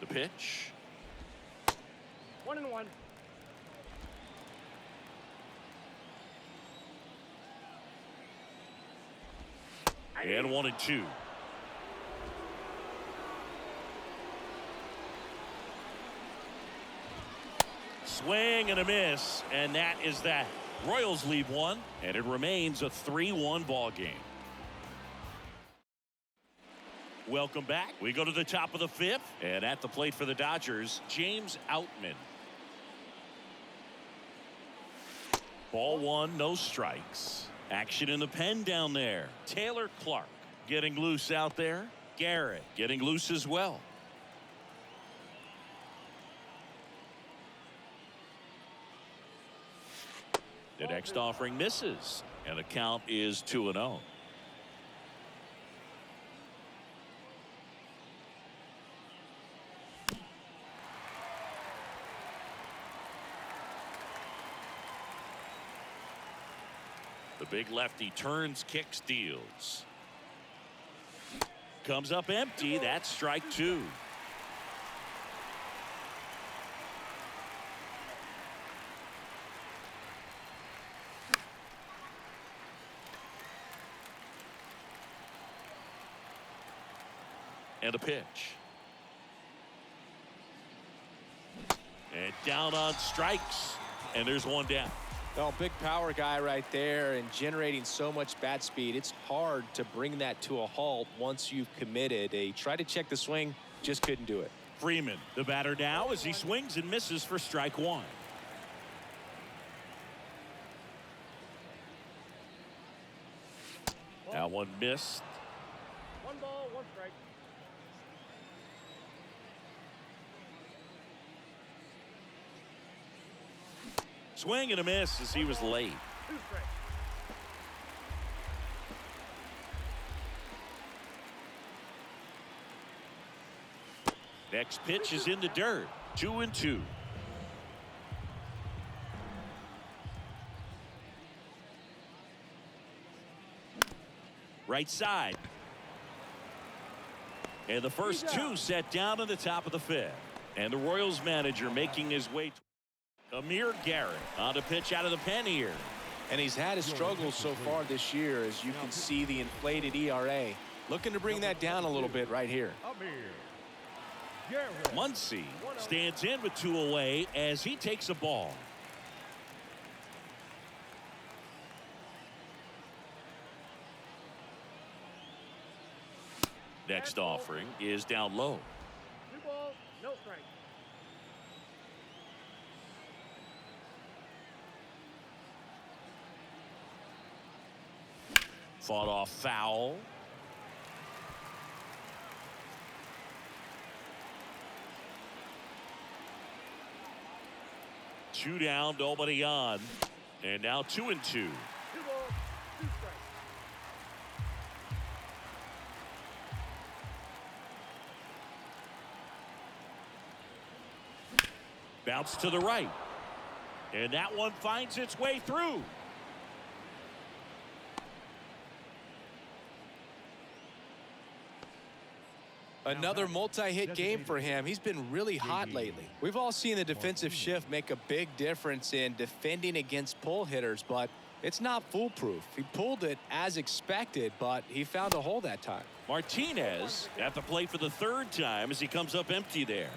[SPEAKER 1] The pitch.
[SPEAKER 4] 1-1.
[SPEAKER 1] And 1-2. Swing and a miss, and that is that. Royals lead 1, and it remains a 3-1 ball game. Welcome back. We go to the top of the 5th, and at the plate for the Dodgers, James Outman. Ball one, no strikes. Action in the pen down there. Taylor Clark getting loose out there. Garrett getting loose as well. The next offering misses, and the count is 2-0. The big lefty turns, kicks, deals. Comes up empty. That's strike two. And a pitch. And down on strikes. And there's one down.
[SPEAKER 3] Well, big power guy right there and generating so much bat speed. It's hard to bring that to a halt once you've committed. They tried to check the swing, just couldn't do it.
[SPEAKER 1] Freeman, the batter now, as he swings and misses for strike one. That one missed.
[SPEAKER 4] 1 ball, 1 strike.
[SPEAKER 1] Swing and a miss as he was late.
[SPEAKER 4] 2 strikes.
[SPEAKER 1] Next pitch is in the dirt. 2-2. Right side. And the first two set down in the top of the fifth. And the Royals manager making his way. Amir Garrett on the pitch out of the pen here.
[SPEAKER 3] And he's had his struggles so far this year, as you can see the inflated ERA. Looking to bring that down a little bit right here.
[SPEAKER 1] Muncy stands in with 2 away as he takes a ball. Next offering is down low.
[SPEAKER 4] 2 balls, no strike.
[SPEAKER 1] Fought off foul. Two down, nobody on. And now 2-2.
[SPEAKER 4] 2 balls, 2 strikes.
[SPEAKER 1] Bounce to the right. And that one finds its way through.
[SPEAKER 3] Another multi-hit game for him. He's been really hot lately. We've all seen the defensive shift make a big difference in defending against pull hitters, but it's not foolproof. He pulled it as expected, but he found a hole that time.
[SPEAKER 1] Martinez at the plate for the 3rd time as he comes up empty there.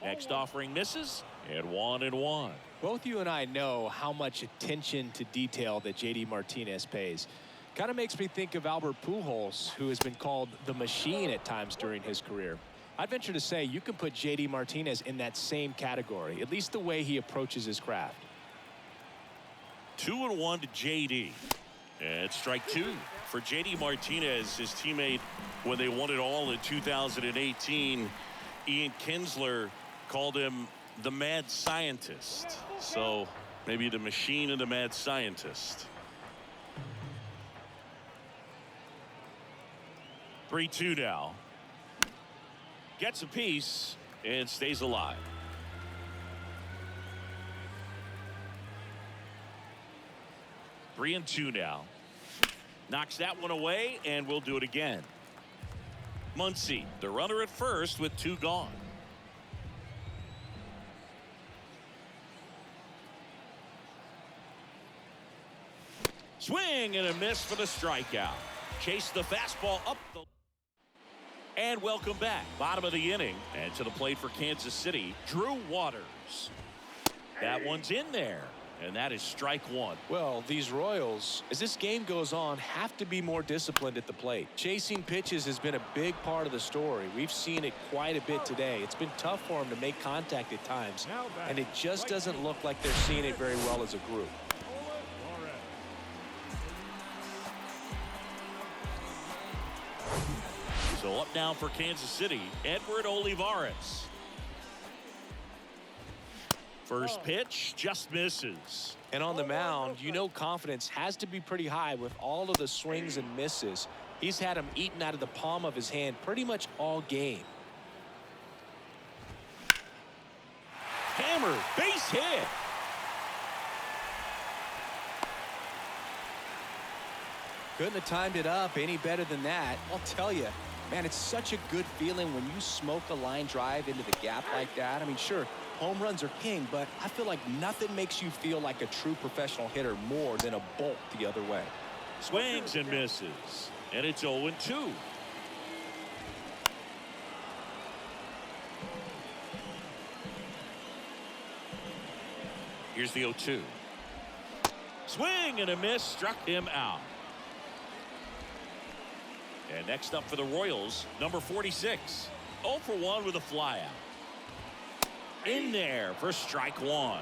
[SPEAKER 1] Next offering misses, and 1-1.
[SPEAKER 3] Both you and I know how much attention to detail that J.D. Martinez pays. Kind of makes me think of Albert Pujols, who has been called the machine at times during his career. I'd venture to say you can put J.D. Martinez in that same category, at least the way he approaches his craft.
[SPEAKER 1] 2-1 to J.D. And strike 2 for J.D. Martinez, his teammate when they won it all in 2018. Ian Kinsler called him the mad scientist. So maybe the machine and the mad scientist. 3-2 now. Gets a piece and stays alive. Three and two now. Knocks that one away, and we'll do it again. Muncy, the runner at first with 2 gone. Swing and a miss for the strikeout. Chase the fastball up the. And welcome back. Bottom of the inning. And to the plate for Kansas City, Drew Waters. That one's in there. And that is strike one.
[SPEAKER 3] Well, these Royals, as this game goes on, have to be more disciplined at the plate. Chasing pitches has been a big part of the story. We've seen it quite a bit today. It's been tough for them to make contact at times, and it just doesn't look like they're seeing it very well as a group.
[SPEAKER 1] So up now for Kansas City, Edward Olivares. First pitch just misses.
[SPEAKER 3] And on the mound, you know confidence has to be pretty high with all of the swings and misses. He's had them eaten out of the palm of his hand pretty much all game.
[SPEAKER 1] Hammer, base hit.
[SPEAKER 3] Couldn't have timed it up any better than that. I'll tell you, man, it's such a good feeling when you smoke a line drive into the gap like that. I mean, sure, home runs are king, but I feel like nothing makes you feel like a true professional hitter more than a bolt the other way.
[SPEAKER 1] Swings and misses. And it's 0-2. Here's the 0-2. Swing and a miss, struck him out. And next up for the Royals, number 46. 0 for 1 with a flyout. In there for strike one.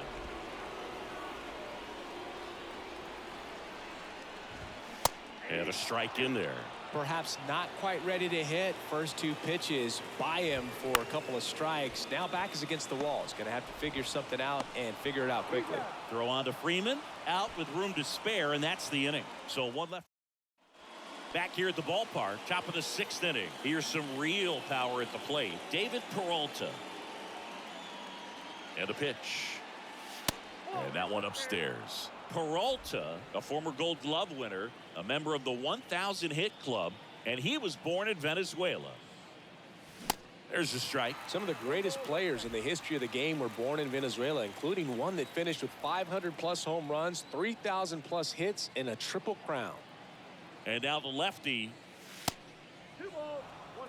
[SPEAKER 1] And a strike in there.
[SPEAKER 3] Perhaps not quite ready to hit. First two pitches by him for a couple of strikes. Now back is against the wall. He's going to have to figure something out and figure it out quickly.
[SPEAKER 1] Throw on to Freeman. Out with room to spare, and that's the inning. So one left. Back here at the ballpark, top of the 6th inning. Here's some real power at the plate. David Peralta. And a pitch. And that one upstairs. Peralta, a former Gold Glove winner, a member of the 1,000 hit club, and he was born in Venezuela. There's a strike.
[SPEAKER 3] Some of the greatest players in the history of the game were born in Venezuela, including one that finished with 500+ home runs, 3,000+ hits, and a triple crown.
[SPEAKER 1] And now the lefty.
[SPEAKER 4] 2 balls, 1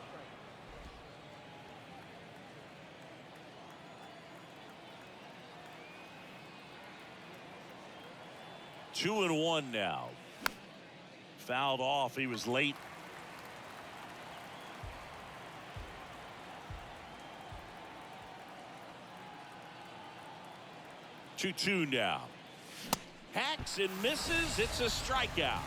[SPEAKER 4] strike.
[SPEAKER 1] 2-1 now. Fouled off. He was late. Two now. Hacks and misses. It's a strikeout.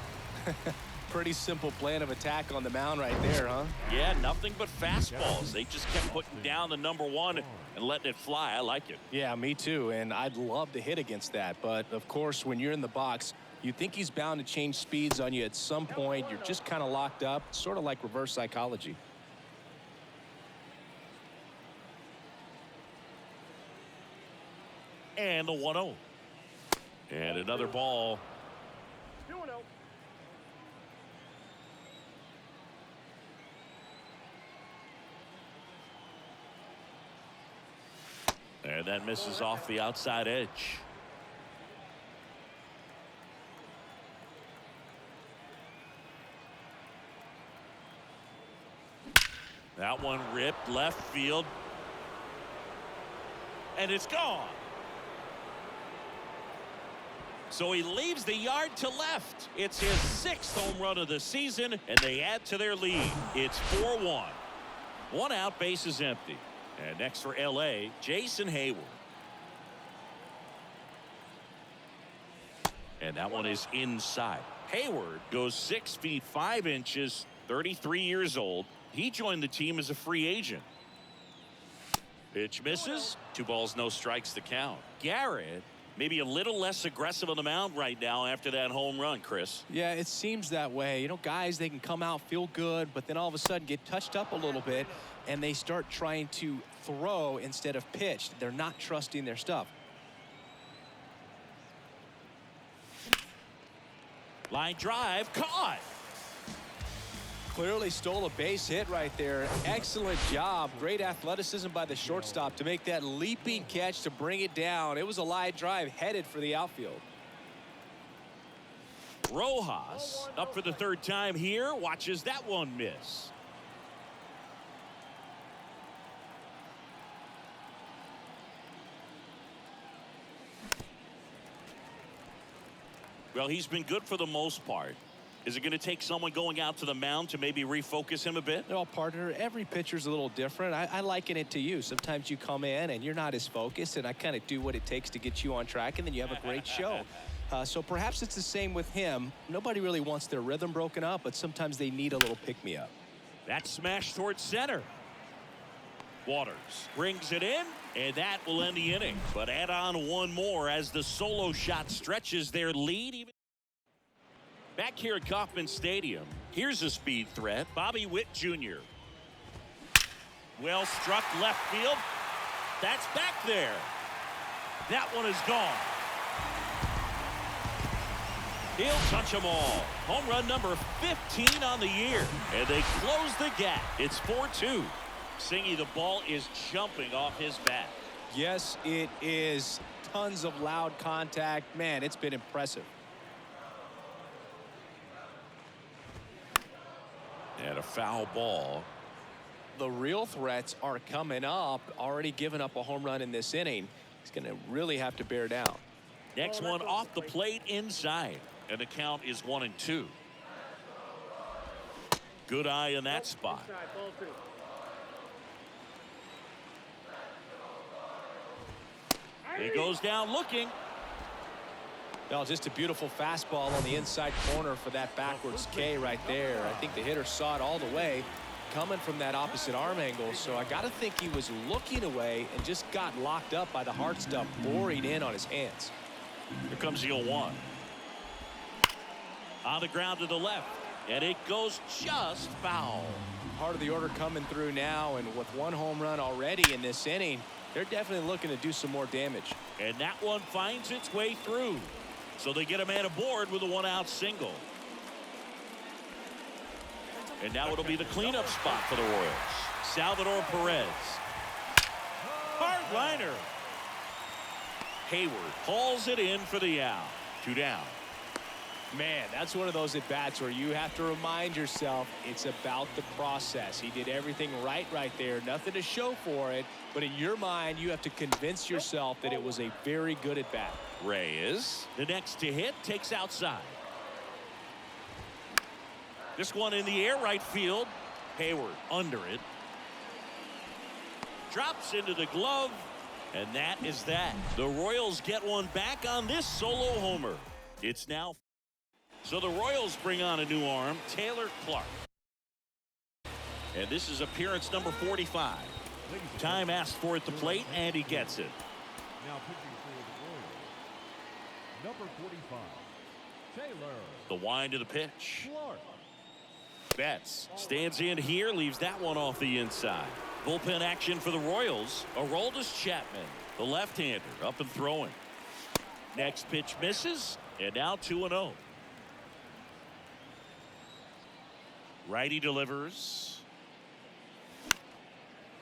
[SPEAKER 3] Pretty simple plan of attack on the mound right there, huh?
[SPEAKER 1] Yeah, nothing but fastballs. They just kept putting down the number 1 and letting it fly. I like it.
[SPEAKER 3] Yeah, me too, and I'd love to hit against that. But, of course, when you're in the box, you think he's bound to change speeds on you at some point. You're just kind of locked up, sort of like reverse psychology.
[SPEAKER 1] And the 1-0. And another ball.
[SPEAKER 4] 2-0.
[SPEAKER 1] And that misses off the outside edge. That one ripped left field. And it's gone. So he leaves the yard to left. It's his 6th home run of the season, and they add to their lead. It's 4-1. 1 out, base is empty. And next for LA, Jason Hayward. And that one is inside. Hayward goes 6 feet 5 inches, 33 years old. He joined the team as a free agent. Pitch misses. 2 balls, no strikes to count. Garrett, maybe a little less aggressive on the mound right now after that home run, Chris.
[SPEAKER 3] Yeah, it seems that way. You know, guys, they can come out, feel good, but then all of a sudden get touched up a little bit, and they start trying to throw instead of pitch. They're not trusting their stuff.
[SPEAKER 1] Line drive, caught.
[SPEAKER 3] Clearly stole a base hit right there. Excellent job. Great athleticism by the shortstop to make that leaping catch to bring it down. It was a line drive headed for the outfield.
[SPEAKER 1] Rojas up for the 3rd time here. Watches that one miss. Well, he's been good for the most part. Is it going to take someone going out to the mound to maybe refocus him a bit?
[SPEAKER 3] Well, partner, every pitcher's a little different. I liken it to you. Sometimes you come in and you're not as focused, and I kind of do what it takes to get you on track, and then you have a great show. So perhaps it's the same with him. Nobody really wants their rhythm broken up, but sometimes they need a little pick-me-up.
[SPEAKER 1] That smash towards center. Waters brings it in, and that will end the inning. But add on one more as the solo shot stretches their lead. Back here at Kauffman Stadium, here's a speed threat, Bobby Witt Jr. Well struck left field. That's back there. That one is gone. He'll touch them all. Home run number 15 on the year. And they close the gap. It's 4-2. Singy, the ball is jumping off his bat.
[SPEAKER 3] Yes, it is. Tons of loud contact. Man, it's been impressive.
[SPEAKER 1] And a foul ball.
[SPEAKER 3] The real threats are coming up. Already given up a home run in this inning. He's going to really have to bear down.
[SPEAKER 1] Next one off the plate inside. And the count is 1-2. Good eye in that spot. He goes down looking.
[SPEAKER 3] Well, just a beautiful fastball on the inside corner for that backwards K right there. I think the hitter saw it all the way coming from that opposite arm angle. So I got to think he was looking away and just got locked up by the hard stuff boring in on his hands.
[SPEAKER 1] Here comes the 0-1. On the ground to the left. And it goes just foul.
[SPEAKER 3] Part of the order coming through now, and with one home run already in this inning, they're definitely looking to do some more damage.
[SPEAKER 1] And that one finds its way through. So they get a man aboard with a one-out single. And now it'll be the cleanup spot for the Royals. Salvador Perez. Hard liner. Hayward hauls it in for the out. 2 down.
[SPEAKER 3] Man, that's one of those at-bats where you have to remind yourself it's about the process. He did everything right there. Nothing to show for it. But in your mind, you have to convince yourself that it was a very good at-bat.
[SPEAKER 1] Reyes, the next to hit, takes outside. This one in the air right field. Hayward under it. Drops into the glove. And that is that. The Royals get one back on this solo homer. It's now. So the Royals bring on a new arm, Taylor Clark. And this is appearance number 45. Time asked for at the plate, and he gets it.
[SPEAKER 4] Now pitching for the Royals, number 45, Taylor.
[SPEAKER 1] The wind of the pitch.
[SPEAKER 4] Clark.
[SPEAKER 1] Betts stands in here, leaves that one off the inside. Bullpen action for the Royals. Aroldis Chapman, the left-hander, up and throwing. Next pitch misses, and now 2-0. Righty delivers.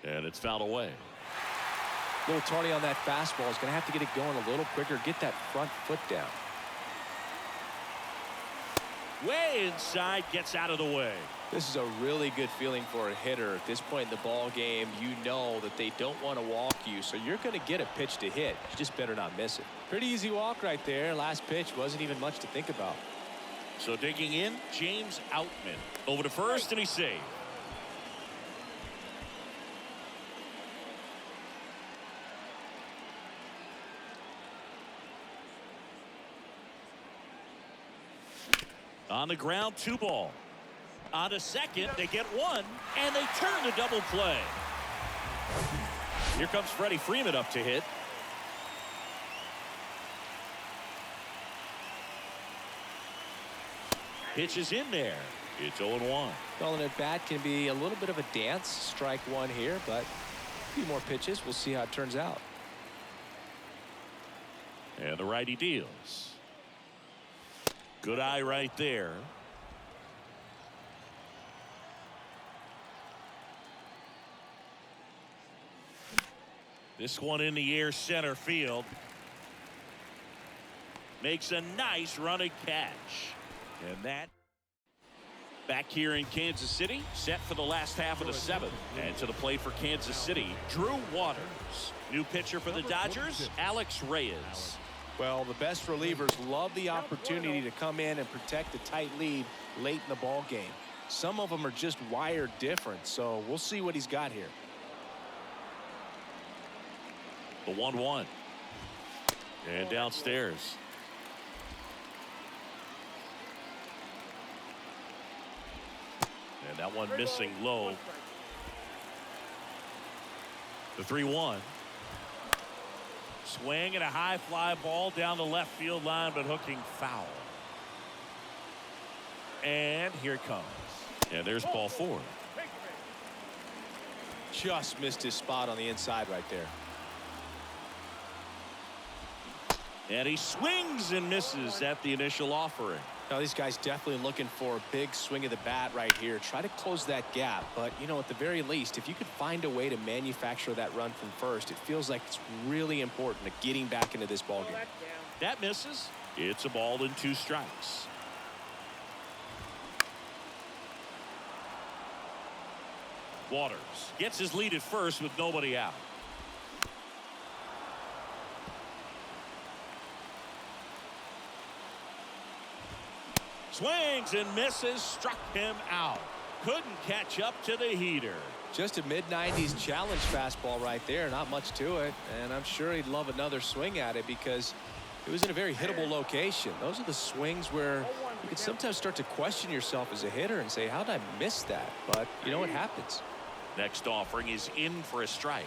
[SPEAKER 1] And it's fouled away.
[SPEAKER 3] A little tardy on that fastball. He's going to have to get it going a little quicker. Get that front foot down.
[SPEAKER 1] Way inside, gets out of the way.
[SPEAKER 3] This is a really good feeling for a hitter. At this point in the ball game, you know that they don't want to walk you, so you're going to get a pitch to hit. You just better not miss it. Pretty easy walk right there. Last pitch wasn't even much to think about.
[SPEAKER 1] So digging in, James Outman. Over to first, and he's saved. On the ground, 2 ball. On a second, they get 1, and they turn the double play. Here comes Freddie Freeman up to hit. Pitch is in there. It's 0-1.
[SPEAKER 3] Well, an at-bat can be a little bit of a dance. Strike 1 here, but a few more pitches. We'll see how it turns out.
[SPEAKER 1] And the righty deals. Good eye right there. This one in the air center field. Makes a nice running catch. And that back here in Kansas City, set for the last half of the 7th. And to the plate for Kansas City, Drew Waters. New pitcher for the Dodgers, Alex Reyes.
[SPEAKER 3] Well, the best relievers love the opportunity to come in and protect a tight lead late in the ball game. Some of them are just wired different, so we'll see what he's got here.
[SPEAKER 1] The 1-1. And downstairs. And that one missing low. The 3-1. Swing and a high fly ball down the left field line, but hooking foul. And here it comes. And there's ball 4.
[SPEAKER 3] Just missed his spot on the inside right there.
[SPEAKER 1] And he swings and misses at the initial offering.
[SPEAKER 3] Now, these guys definitely looking for a big swing of the bat right here. Try to close that gap. But, you know, at the very least, if you could find a way to manufacture that run from first, it feels like it's really important to getting back into this ballgame.
[SPEAKER 1] That misses. It's a ball and 2 strikes. Waters gets his lead at first with nobody out. Swings and misses, struck him out. Couldn't catch up to the heater.
[SPEAKER 3] Just a mid-90s challenge fastball right there. Not much to it. And I'm sure he'd love another swing at it because it was in a very hittable location. Those are the swings where you can sometimes start to question yourself as a hitter and say, how did I miss that? But, you know, it happens.
[SPEAKER 1] Next offering is in for a strike.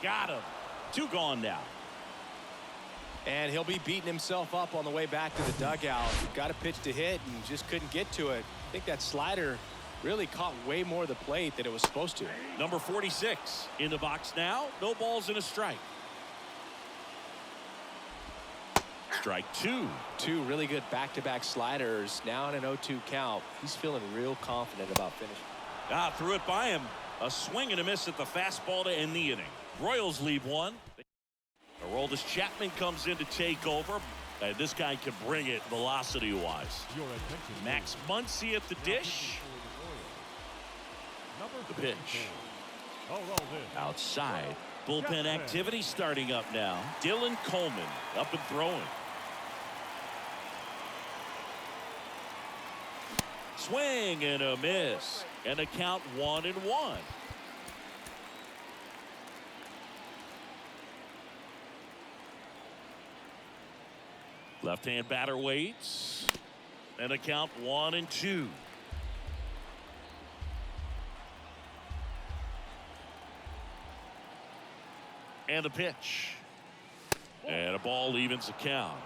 [SPEAKER 1] Got him. 2 gone now.
[SPEAKER 3] And he'll be beating himself up on the way back to the dugout. Got a pitch to hit and just couldn't get to it. I think that slider really caught way more of the plate than it was supposed to.
[SPEAKER 1] Number 46 in the box now. No balls and a strike. Strike 2.
[SPEAKER 3] 2 really good back-to-back sliders. Now in an 0-2 count. He's feeling real confident about finishing.
[SPEAKER 1] Threw it by him. A swing and a miss at the fastball to end the inning. Royals lead 1. Aroldis Chapman comes in to take over. And this guy can bring it velocity-wise. Max Muncy at the dish. The pitch. Outside. Bullpen activity starting up now. Dylan Coleman up and throwing. Swing and a miss. And a count 1-1. Left-hand batter waits. And a count 1-2. And a pitch. And a ball evens the count.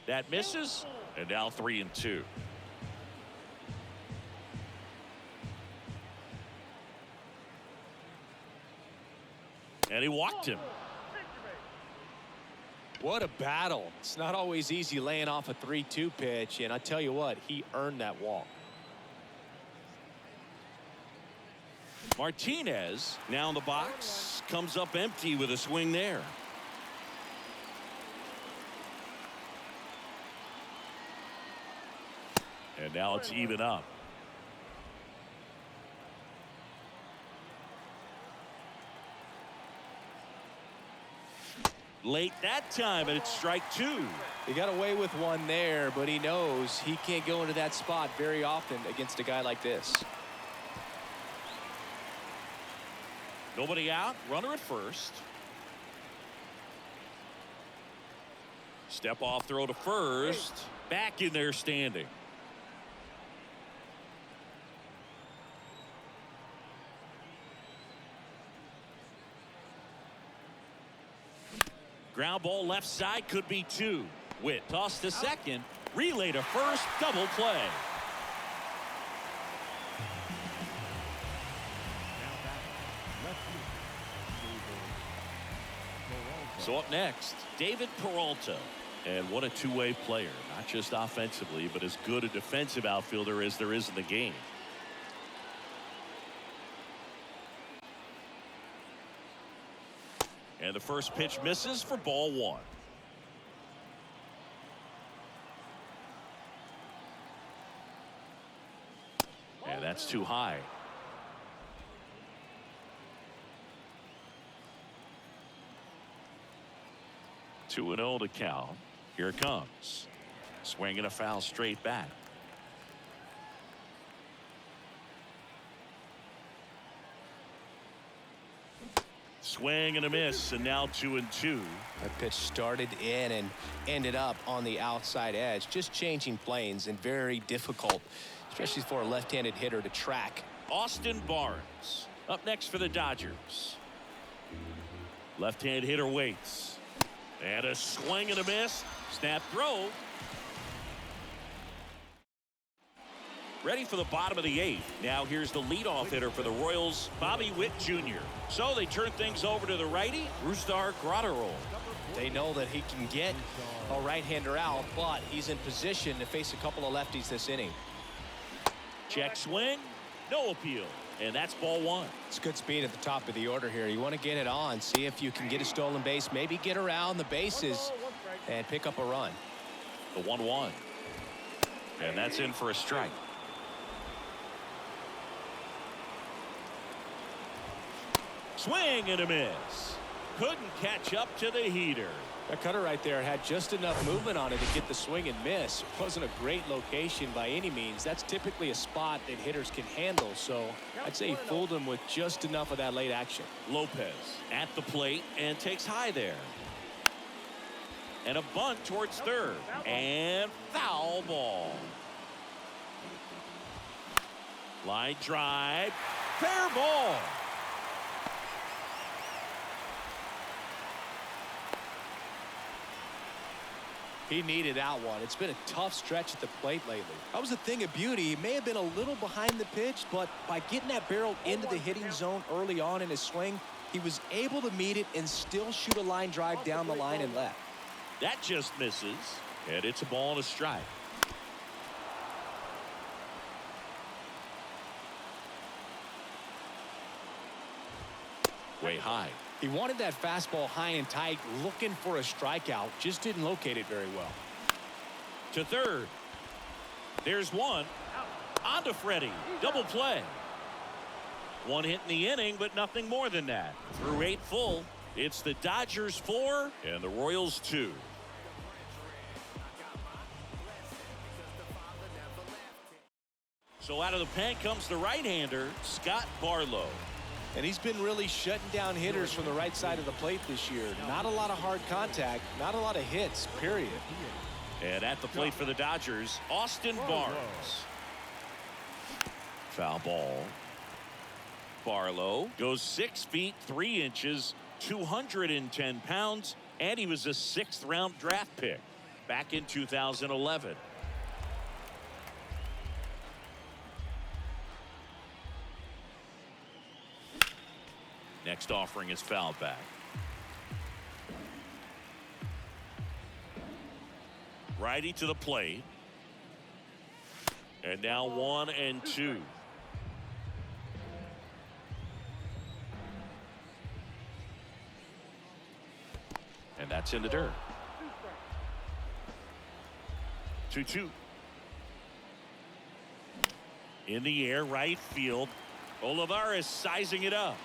[SPEAKER 1] That misses. And now 3-2. And he walked him.
[SPEAKER 3] What a battle. It's not always easy laying off a 3-2 pitch, and I tell you what, he earned that walk.
[SPEAKER 1] Martinez now in the box, comes up empty with a swing there. And now it's even up. Late that time, and it's strike 2.
[SPEAKER 3] He got away with one there, but he knows he can't go into that spot very often against a guy like this.
[SPEAKER 1] Nobody out, runner at first. Step off throw to first. Back in there standing. Ground ball left side, could be 2. Witt toss to second, relay to first, double play. So up next, David Peralta. And what a two-way player, not just offensively, but as good a defensive outfielder as there is in the game. And the first pitch misses for ball 1. That's too high. 2-0 to count. Here it comes. Swing and a foul straight back. Swing and a miss, and now 2-2.
[SPEAKER 3] That pitch started in and ended up on the outside edge. Just changing planes and very difficult, especially for a left-handed hitter to track.
[SPEAKER 1] Austin Barnes up next for the Dodgers. Left-hand hitter waits. And a swing and a miss. Snap throw. Ready for the bottom of the 8th. Now here's the leadoff hitter for the Royals, Bobby Witt Jr. So they turn things over to the righty, Rustar Graterol.
[SPEAKER 3] They know that he can get a right-hander out, but he's in position to face a couple of lefties this inning.
[SPEAKER 1] Check swing, no appeal, and that's ball 1.
[SPEAKER 3] It's good speed at the top of the order here. You want to get it on, see if you can get a stolen base, maybe get around the bases and pick up a run.
[SPEAKER 1] The 1-1, and that's in for a strike. Swing and a miss. Couldn't catch up to the heater.
[SPEAKER 3] That cutter right there had just enough movement on it to get the swing and miss. Wasn't a great location by any means. That's typically a spot that hitters can handle, so I'd say he fooled him with just enough of that late action.
[SPEAKER 1] Lopez at the plate and takes high there. And a bunt towards third. And foul ball. Line drive. Fair ball.
[SPEAKER 3] He needed that one. It's been a tough stretch at the plate lately. That was a thing of beauty. He may have been a little behind the pitch, but by getting that barrel into the hitting zone early on in his swing, he was able to meet it and still shoot a line drive down the line and left.
[SPEAKER 1] That just misses, and it's a ball and a strike. Way high.
[SPEAKER 3] He wanted that fastball high and tight, looking for a strikeout. Just didn't locate it very well.
[SPEAKER 1] To third. There's one. On to Freddie. Double play. One hit in the inning, but nothing more than that. Through 8 full, it's the Dodgers 4 and the Royals 2. So out of the pen comes the right-hander, Scott Barlow.
[SPEAKER 3] And he's been really shutting down hitters from the right side of the plate this year. Not a lot of hard contact, not a lot of hits, period.
[SPEAKER 1] And at the plate for the Dodgers, Austin Barnes. Foul ball. Barlow goes 6 feet 3 inches, 210 pounds, and he was a 6th-round draft pick back in 2011. Next offering is fouled back. Righty to the plate. And now 1-2. And that's in the dirt. 2-2. In the air, right field. Olivares sizing it up.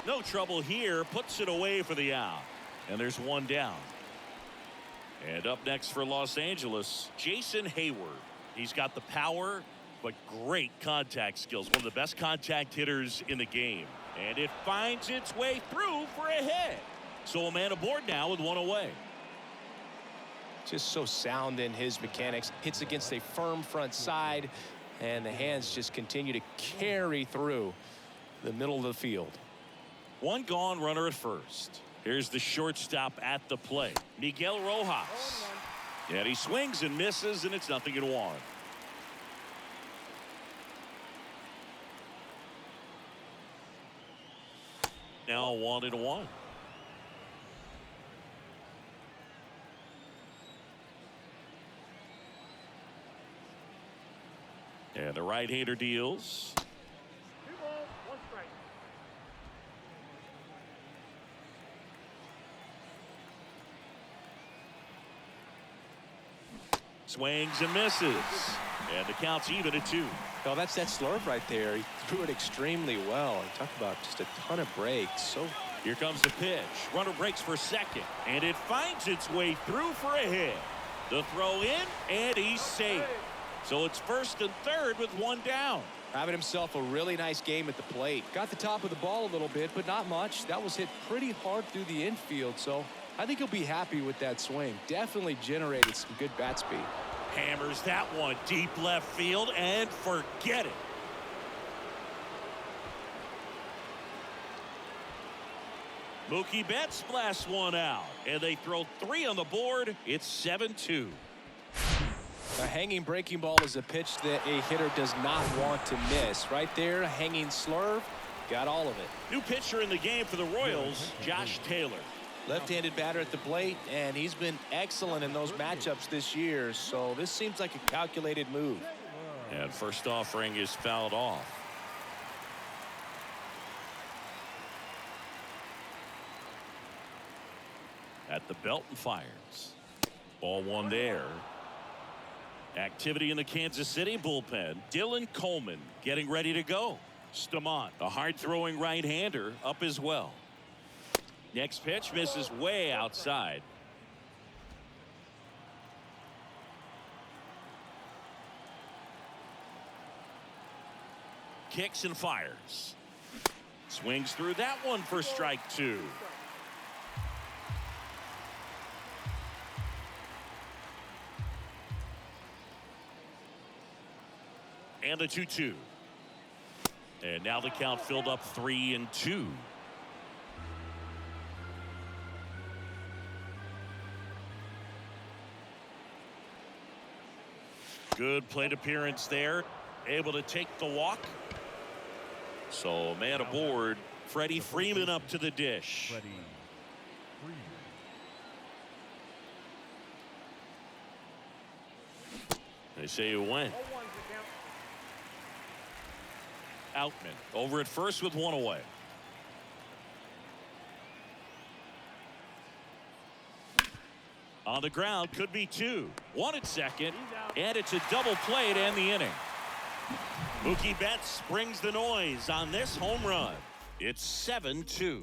[SPEAKER 1] No trouble here, puts it away for the out. And there's one down. And up next for Los Angeles, Jason Hayward. He's got the power, but great contact skills. One of the best contact hitters in the game. And it finds its way through for a hit. So a man aboard now with one away.
[SPEAKER 3] Just so sound in his mechanics. Hits against a firm front side, and the hands just continue to carry through the middle of the field.
[SPEAKER 1] One gone, runner at first. Here's the shortstop at the plate, Miguel Rojas. And he swings and misses, and it's 0-1. Now 1-1. And the right-hander deals.
[SPEAKER 4] 2 balls, 1 strike.
[SPEAKER 1] Swings and misses. And the count's even at 2.
[SPEAKER 3] Oh, that's that slurve right there. He threw it extremely well. He talked about just a ton of breaks. So
[SPEAKER 1] here comes the pitch. Runner breaks for second. And it finds its way through for a hit. The throw in, and he's safe. So it's first and third with 1 down.
[SPEAKER 3] Having himself a really nice game at the plate. Got the top of the ball a little bit, but not much. That was hit pretty hard through the infield, so I think he'll be happy with that swing. Definitely generated some good bat speed.
[SPEAKER 1] Hammers that one deep left field, and forget it. Mookie Betts blasts one out, and they throw 3 on the board. It's 7-2.
[SPEAKER 3] A hanging breaking ball is a pitch that a hitter does not want to miss. Right there, a hanging slurve, got all of it.
[SPEAKER 1] New pitcher in the game for the Royals, Josh Taylor.
[SPEAKER 3] Left-handed batter at the plate, and he's been excellent in those matchups this year, so this seems like a calculated move.
[SPEAKER 1] And first offering is fouled off. At the belt and fires. Ball 1 there. Activity in the Kansas City bullpen. Dylan Coleman getting ready to go. Stamont, a hard-throwing right-hander, up as well. Next pitch misses way outside. Kicks and fires. Swings through that one for strike 2. And the 2-2. And now the count filled up 3-2. Good plate appearance there. Able to take the walk. So man aboard. Freddie Freeman up to the dish. They say it went. Outman over at first with 1 away. On the ground, could be 2. 1 at second, and it's a double play to end the inning. Mookie Betts brings the noise on this home run. It's 7-2.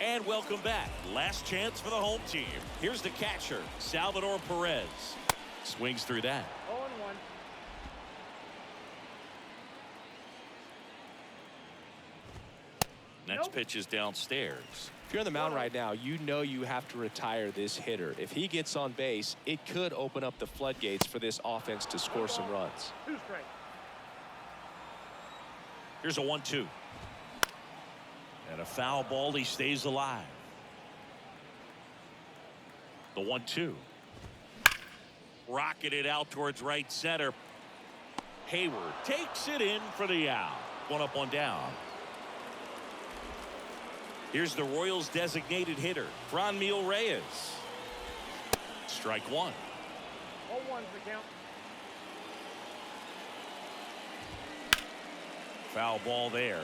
[SPEAKER 1] And welcome back. Last chance for the home team. Here's the catcher, Salvador Perez. Swings through that.
[SPEAKER 4] 0-1.
[SPEAKER 1] Next pitch is downstairs.
[SPEAKER 3] If you're on the mound right now, you know you have to retire this hitter. If he gets on base, it could open up the floodgates for this offense to score some runs.
[SPEAKER 4] 2 strikes.
[SPEAKER 1] Here's a 1-2. And a foul ball. He stays alive. The 1-2. Rocketed out towards right center. Hayward takes it in for the out. 1 up, 1 down. Here's the Royals designated hitter, Franmil Reyes. Strike 1.
[SPEAKER 4] 0-1's the count.
[SPEAKER 1] Foul ball there.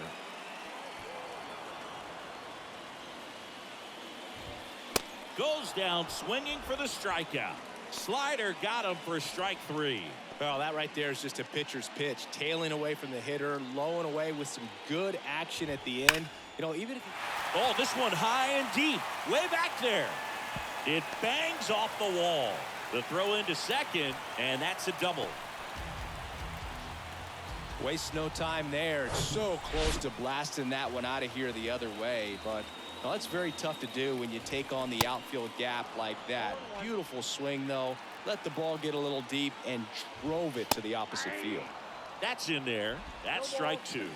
[SPEAKER 1] Goes down swinging for the strikeout. Slider got him for strike 3.
[SPEAKER 3] Well, that right there is just a pitcher's pitch, tailing away from the hitter, lowing away with some good action at the end. You know, even if
[SPEAKER 1] oh, this one high and deep, way back there. It bangs off the wall. The throw into second, and that's a double.
[SPEAKER 3] Waste no time there. So close to blasting that one out of here the other way, but well, it's very tough to do when you take on the outfield gap like that. Beautiful swing, though. Let the ball get a little deep and drove it to the opposite field.
[SPEAKER 1] That's in there. That's strike 2.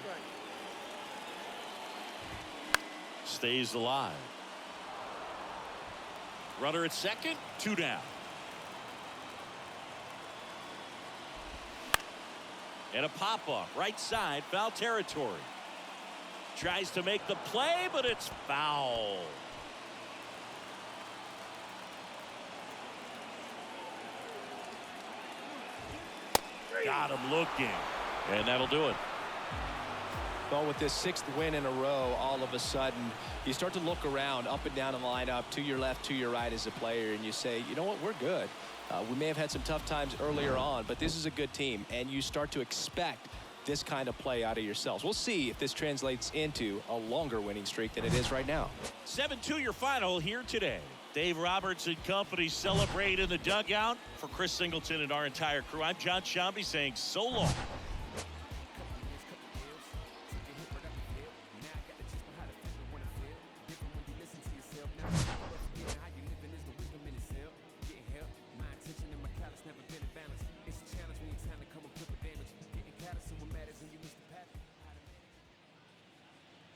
[SPEAKER 1] Stays alive. Runner at second, 2 down. And a pop-up, right side, foul territory. Tries to make the play, but it's foul. Got him looking, and that'll do it.
[SPEAKER 3] Well, with this 6th win in a row, all of a sudden, you start to look around up and down the lineup, to your left, to your right as a player, and you say, you know what, we're good. We may have had some tough times earlier on, but this is a good team, and you start to expect this kind of play out of yourselves. We'll see if this translates into a longer winning streak than it is right now.
[SPEAKER 1] 7-2 your final here today. Dave Roberts and company celebrate in the dugout. For Chris Singleton and our entire crew, I'm John Shambi saying so long.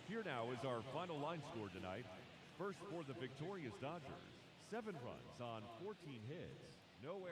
[SPEAKER 5] Here now is our final line score tonight. First for the victorious Dodgers, 7 runs on 14 hits, no errors.